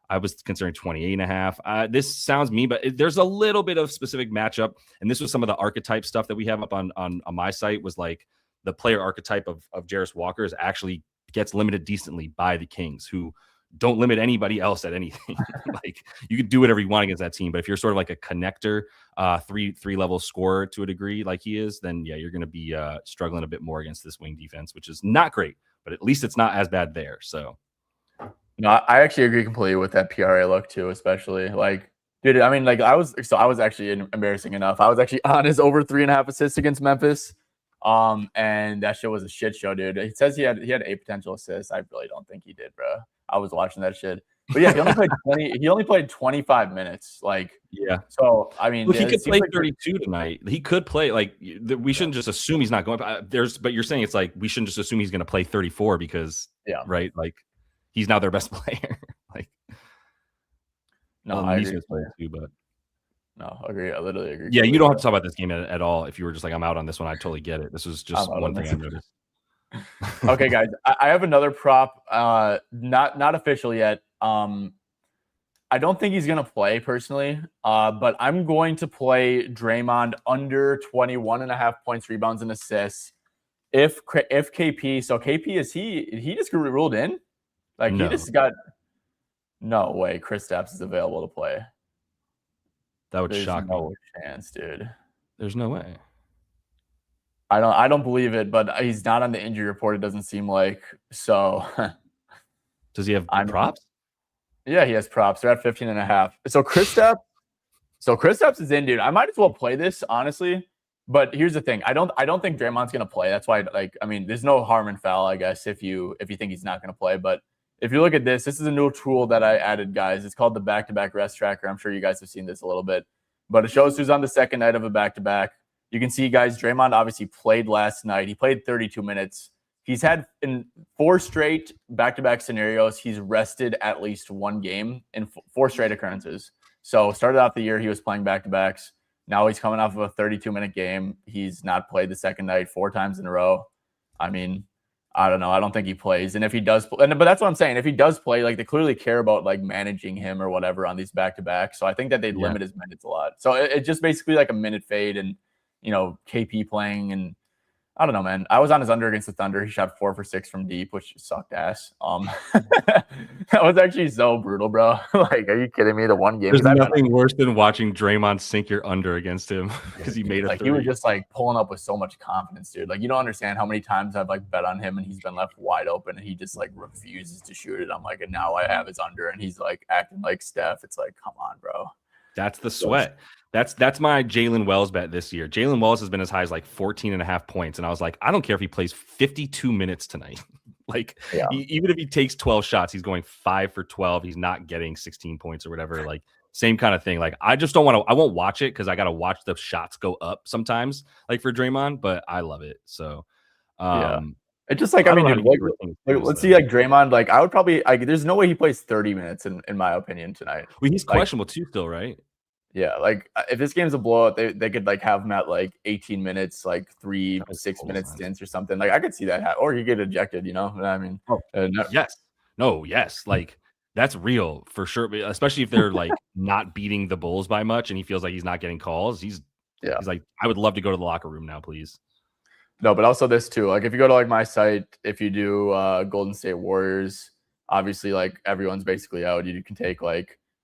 I was considering 28.5. This sounds mean, but there's a little bit of specific matchup. And this was some of the archetype stuff that we have up on my site, was like the player archetype of Jarris Walker is actually gets limited decently by the Kings, who don't limit anybody else at anything. Like, you could do whatever you want against that team, but if you're sort of like a connector, three level scorer to a degree like he is, then yeah, you're going to be struggling a bit more against this wing defense, which is not great, but at least it's not as bad there. So no, I actually agree completely with that PRA look too, especially like, dude, I mean, like I was actually embarrassing enough. I was actually on his over 3.5 assists against Memphis. And that shit was a shit show, dude. It says he had 8 potential assists. I really don't think he did, bro. I was watching that shit. But yeah, he only played 25 minutes. Like, yeah. So I mean, well, he could play 32 tonight. He could play, like, we shouldn't just assume he's not going. But you're saying it's like we shouldn't just assume he's going to play 34 because right, like he's now their best player. Like, no, I agree. Too, but no, agree. I literally agree. Yeah, you don't have to talk about this game at all. If you were just like, I'm out on this one, I totally get it. This was just one thing I noticed. Okay, guys, I have another prop. Not official yet. I don't think he's gonna play personally. But I'm going to play Draymond under 21.5 points, rebounds, and assists. If KP, so KP he just ruled in? Like, no. He just got no way. Kristaps is available to play. That would shock me. No chance, dude. There's no way. I don't believe it, but he's not on the injury report. It doesn't seem like so. Does he have props? Yeah, he has props. They're at 15.5. So Kristaps is in, dude. I might as well play this, honestly. But here's the thing. I don't think Draymond's gonna play. That's why, there's no harm in foul, I guess, if you think he's not gonna play. But if you look at this is a new tool that I added, guys. It's called the back-to-back rest tracker. I'm sure you guys have seen this a little bit. But it shows who's on the second night of a back-to-back. You can see, guys, Draymond obviously played last night. He played 32 minutes. He's had in 4 straight back-to-back scenarios, he's rested at least one game in 4 straight occurrences. So started out the year, he was playing back-to-backs. Now he's coming off of a 32-minute game. He's not played the second night 4 times in a row. I mean, I don't know. I don't think he plays. And if he does, but that's what I'm saying. If he does play, they clearly care about managing him or whatever on these back-to-backs. So I think that they'd limit his minutes a lot. So it's just basically a minute fade and, KP playing. And I don't know, man. I was on his under against the Thunder. He shot 4 for 6 from deep, which sucked ass. That was actually so brutal, bro. Are you kidding me? The one game. There's nothing worse than watching Draymond sink your under against him because he made a three. He was just pulling up with so much confidence, dude. You don't understand how many times I've bet on him and he's been left wide open and he just refuses to shoot it. I'm and now I have his under and he's acting like Steph. It's come on, bro. That's the sweat. That's my Jalen Wells bet this year. Jalen Wells has been as high as 14.5 points. And I was I don't care if he plays 52 minutes tonight. Even if he takes 12 shots, he's going 5 for 12. He's not getting 16 points or whatever. Same kind of thing. I just don't want to, I won't watch it because I got to watch the shots go up sometimes, for Draymond, but I love it. So, It's just I mean, dude, let's see Draymond. I would probably there's no way he plays 30 minutes in my opinion tonight. Well, he's questionable too still, right? Yeah, if this game's a blowout, they could have him at 18 minutes, 3 6-minute stints or something. I could see that or he get ejected, you know what I mean? Yes. That's real for sure, especially if they're not beating the Bulls by much and he feels he's not getting calls. He's I would love to go to the locker room now, please. No, but also this too. If you go to my site, if you do Golden State Warriors, obviously everyone's basically out. You can take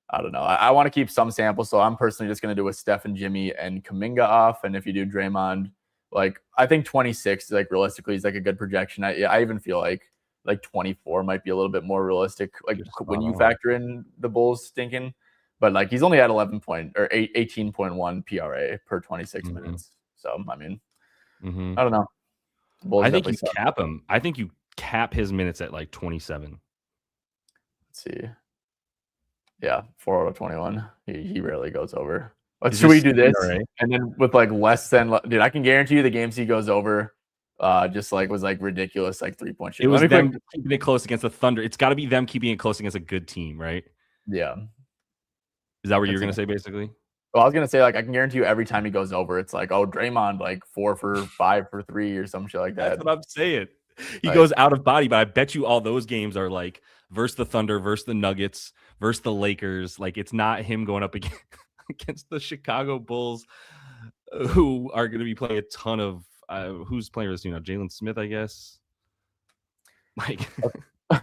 I don't know. I want to keep some sample, so I'm personally just going to do a Steph and Jimmy and Kuminga off. And if you do Draymond, I think 26 realistically is a good projection. I even feel like 24 might be a little bit more realistic. When you factor in the Bulls stinking, but he's only at 18.1 PRA per 26 minutes. So I mean, I don't know. I think you cap him. I think you cap his minutes at 27. Let's see. Yeah, 4 out of 21. He rarely goes over. Should we do this? And then with less than, dude, I can guarantee you the games he goes over just was ridiculous 3-point shooting. It was them keeping it close against the Thunder. It's got to be them keeping it close against a good team, right? Yeah. Is that what you're going to say basically? Well, I was going to say I can guarantee you every time he goes over, it's Draymond 4 for 5 for 3 or some shit like that. That's what I'm saying. He goes out of body, but I bet you all those games are versus the Thunder, versus the Nuggets, versus the Lakers. It's not him going up against the Chicago Bulls, who are going to be playing a ton of who's playing this, Jalen Smith, I guess.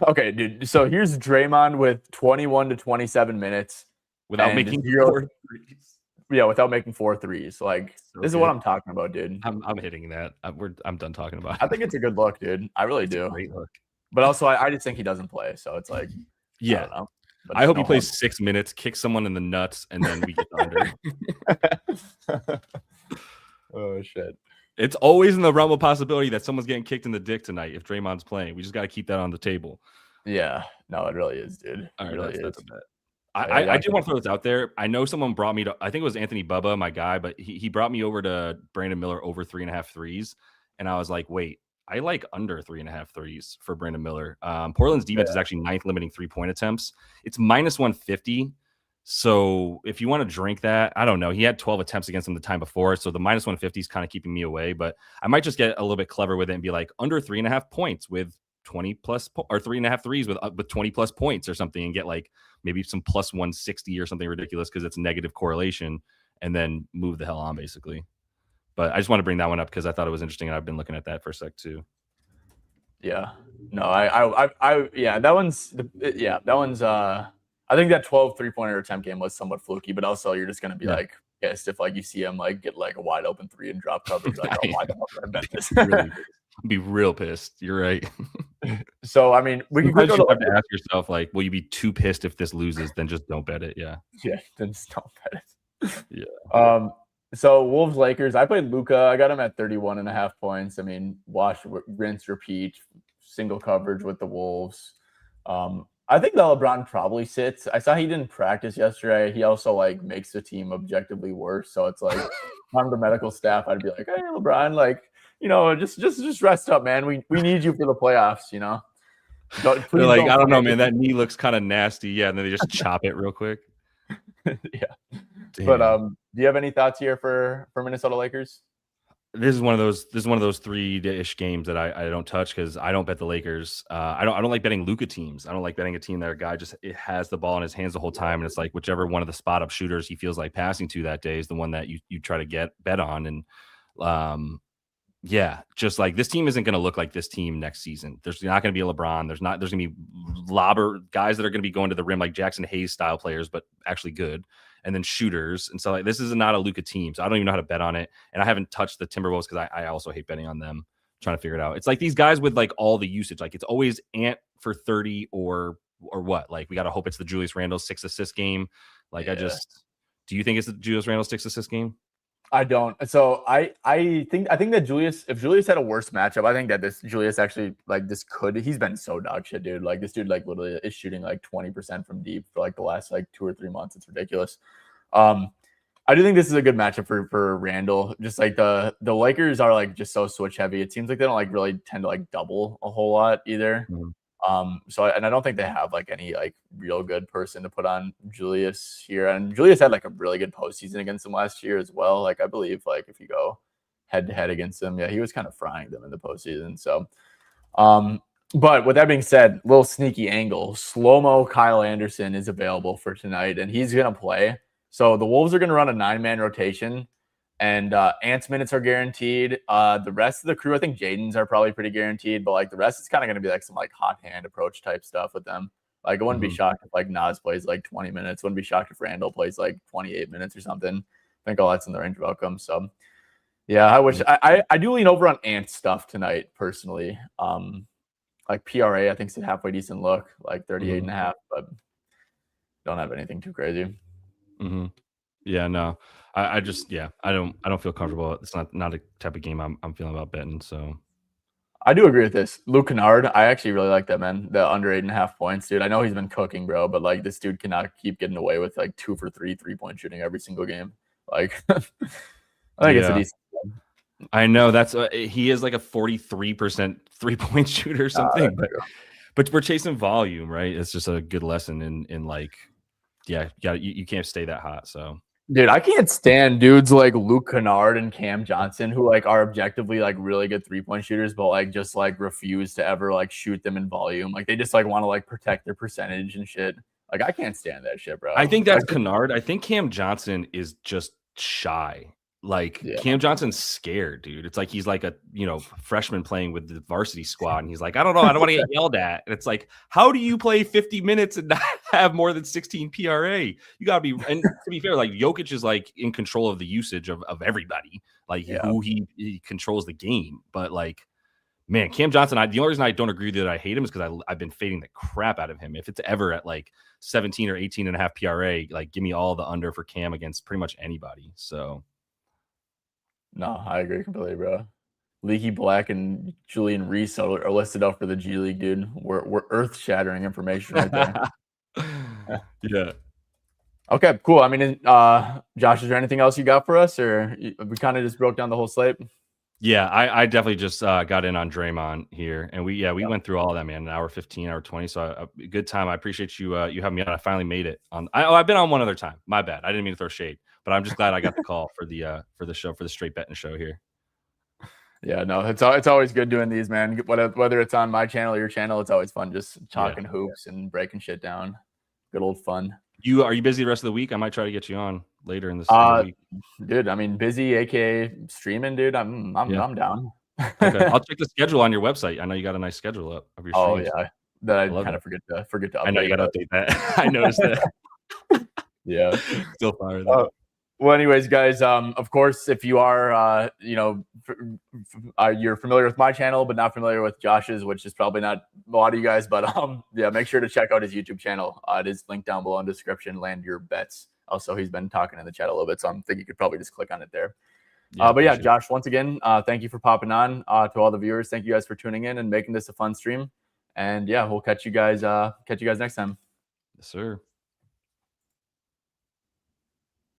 Okay, dude. So here's Draymond with 21 to 27 minutes without making 4 threes. Yeah, without making 4 threes. This is what I'm talking about, dude. I'm hitting that. I'm done talking about it. I think it's a good look, dude. I really do. Great look. But also, I just think he doesn't play. So it's yeah. I don't know. I hope he plays 6 minutes, kicks someone in the nuts, and then we get under. Oh, shit. It's always in the realm of possibility that someone's getting kicked in the dick tonight if Draymond's playing. We just got to keep that on the table. Yeah. No, it really is, dude. All right, really that's a bet. I do want to throw this out there. I know someone brought me to, I think it was Anthony Bubba, my guy, but he brought me over to Brandon Miller over 3.5 threes. And I was like, wait, I like under 3.5 threes for Brandon Miller. Portland's defense is actually 9th limiting 3-point attempts. It's minus 150. So if you want to drink that, I don't know. He had 12 attempts against him the time before. So the minus 150 is kind of keeping me away, but I might just get a little bit clever with it and be under 3.5 points with 20 plus or 3.5 threes with 20 plus points or something and get maybe some plus 160 or something ridiculous because it's negative correlation and then move the hell on basically. But I just want to bring that one up because I thought it was interesting and I've been looking at that for a sec too. Yeah. No, that one's I think that 12 3-pointer attempt game was somewhat fluky, but also you're just going to be pissed if like you see him like get like a wide open 3 and drop coverage. Like, oh, why the hell did I bet this? I'd be real pissed. You're right. So I mean, we Sometimes you have to ask yourself, like, will you be too pissed if this loses? Then just don't bet it. Yeah. Yeah, then just don't bet it. Yeah. So Wolves Lakers, I played Luka. I got him at 31.5 points. I mean, wash, rinse, repeat, single coverage with the Wolves. I think that LeBron probably sits. I saw he didn't practice yesterday. He also like makes the team objectively worse. So it's like, if I'm the medical staff, I'd be like, hey, LeBron, like, you know, just rest up, man. We need you for the playoffs, you know. They're like, I don't know, man. That knee looks kind of nasty. Yeah, and then they just chop it real quick. Yeah. Damn. But do you have any thoughts here for Minnesota Lakers? This is one of those 3-ish games that I don't touch because I don't bet the Lakers. I don't like betting Luka teams. I don't like betting a team that a guy just has the ball in his hands the whole time, and it's like whichever one of the spot up shooters he feels like passing to that day is the one that you try to bet on. And yeah, just like this team isn't going to look like this team next season. There's not going to be a LeBron. There's going to be lobber guys that are going to be going to the rim like Jackson Hayes style players, but actually good. And then shooters. And so like this is not a Luka team. So I don't even know how to bet on it. And I haven't touched the Timberwolves because I also hate betting on them. Trying to figure it out. It's like these guys with like all the usage. Like it's always Ant for 30 or what? Like we got to hope it's the Julius Randle 6 assist game. Like do you think it's the Julius Randle 6 assist game? I don't. So I think that if Julius had a worse matchup, I think that this Julius actually like this he's been so dog shit, dude. Like this dude like literally is shooting like 20% from deep for like the last like 2 or 3 months. It's ridiculous. I do think this is a good matchup for Randle. Just like the Lakers are like just so switch heavy. It seems like they don't like really tend to like double a whole lot either. Mm-hmm. I don't think they have like any like real good person to put on Julius here. And Julius had like a really good postseason against them last year as well. Like I believe like if you go head to head against him, yeah, he was kind of frying them in the postseason. So, but with that being said, little sneaky angle, slow-mo Kyle Anderson is available for tonight and he's going to play. So the Wolves are going to run a 9-man rotation. And Ant's minutes are guaranteed. The rest of the crew, I think Jaden's are probably pretty guaranteed, but like the rest is kind of going to be like some like hot hand approach type stuff with them. Like I wouldn't be shocked if like Nas plays like 20 minutes. Wouldn't be shocked if Randall plays like 28 minutes or something. I think all that's in the range of outcomes. So yeah, I do lean over on Ant stuff tonight personally. Like PRA, I think it's a halfway decent look, like 38.5, but don't have anything too crazy. Mm-hmm. Yeah, no. I just I don't feel comfortable. It's not a type of game I'm feeling about betting. So I do agree with this. Luke Kennard, I actually really like that, man. The under 8.5 points, dude. I know he's been cooking, bro, but like this dude cannot keep getting away with like 2 for 3 3-point shooting every single game. Like I think it's a decent game. I know that's he is like a 43% 3-point shooter or something, but we're chasing volume, right? It's just a good lesson in like you can't stay that hot. So dude, I can't stand dudes like Luke Kennard and Cam Johnson who like are objectively like really good 3-point shooters, but like just like refuse to ever like shoot them in volume. Like they just like want to like protect their percentage and shit. Like I can't stand that shit, bro. I think that's Kennard. I think Cam Johnson is just shy. Like Cam Johnson's scared, dude. It's like he's like a freshman playing with the varsity squad, and he's like, I don't know, I don't want to get yelled at. And it's like, how do you play 50 minutes and not have more than 16 PRA? You gotta be. And to be fair, like Jokic is like in control of the usage of everybody, like who he controls the game. But like, man, Cam Johnson, the only reason I don't agree that I hate him is because I've been fading the crap out of him. If it's ever at like 17 or 18.5 PRA, like give me all the under for Cam against pretty much anybody. So. No, I agree completely, bro. Leaky Black and Julian Reese are listed up for the G League, dude. We're earth-shattering information right there. Yeah. Okay, cool. I mean, Josh, is there anything else you got for us, or we kind of just broke down the whole slate? Yeah, I definitely just got in on Draymond here, and we went through all of that, man. An hour 15, hour 20, so a good time. I appreciate you having me on. I finally made it on. I've been on one other time. My bad. I didn't mean to throw shade, but I'm just glad I got the call for the show, for the straight betting show here. Yeah, no, it's always good doing these, man. Whether it's on my channel or your channel, it's always fun just talking hoops and breaking shit down. Good old fun. Are you busy the rest of the week? I might try to get you on later in this week. Dude, I mean, busy, aka streaming, dude. I'm down. Okay, I'll check the schedule on your website. I know you got a nice schedule up of your streams. Oh yeah, that I kind of forget to update. I know you got to update that. I noticed that. Yeah, still fired up. Well, anyways, guys, of course, if you are, you're familiar with my channel, but not familiar with Josh's, which is probably not a lot of you guys, but yeah, make sure to check out his YouTube channel. It is linked down below in the description. Land your bets. Also, he's been talking in the chat a little bit, so I think you could probably just click on it there. But yeah, Josh, once again, thank you for popping on. To all the viewers, thank you guys for tuning in and making this a fun stream. And yeah, we'll catch you guys next time. Yes, sir.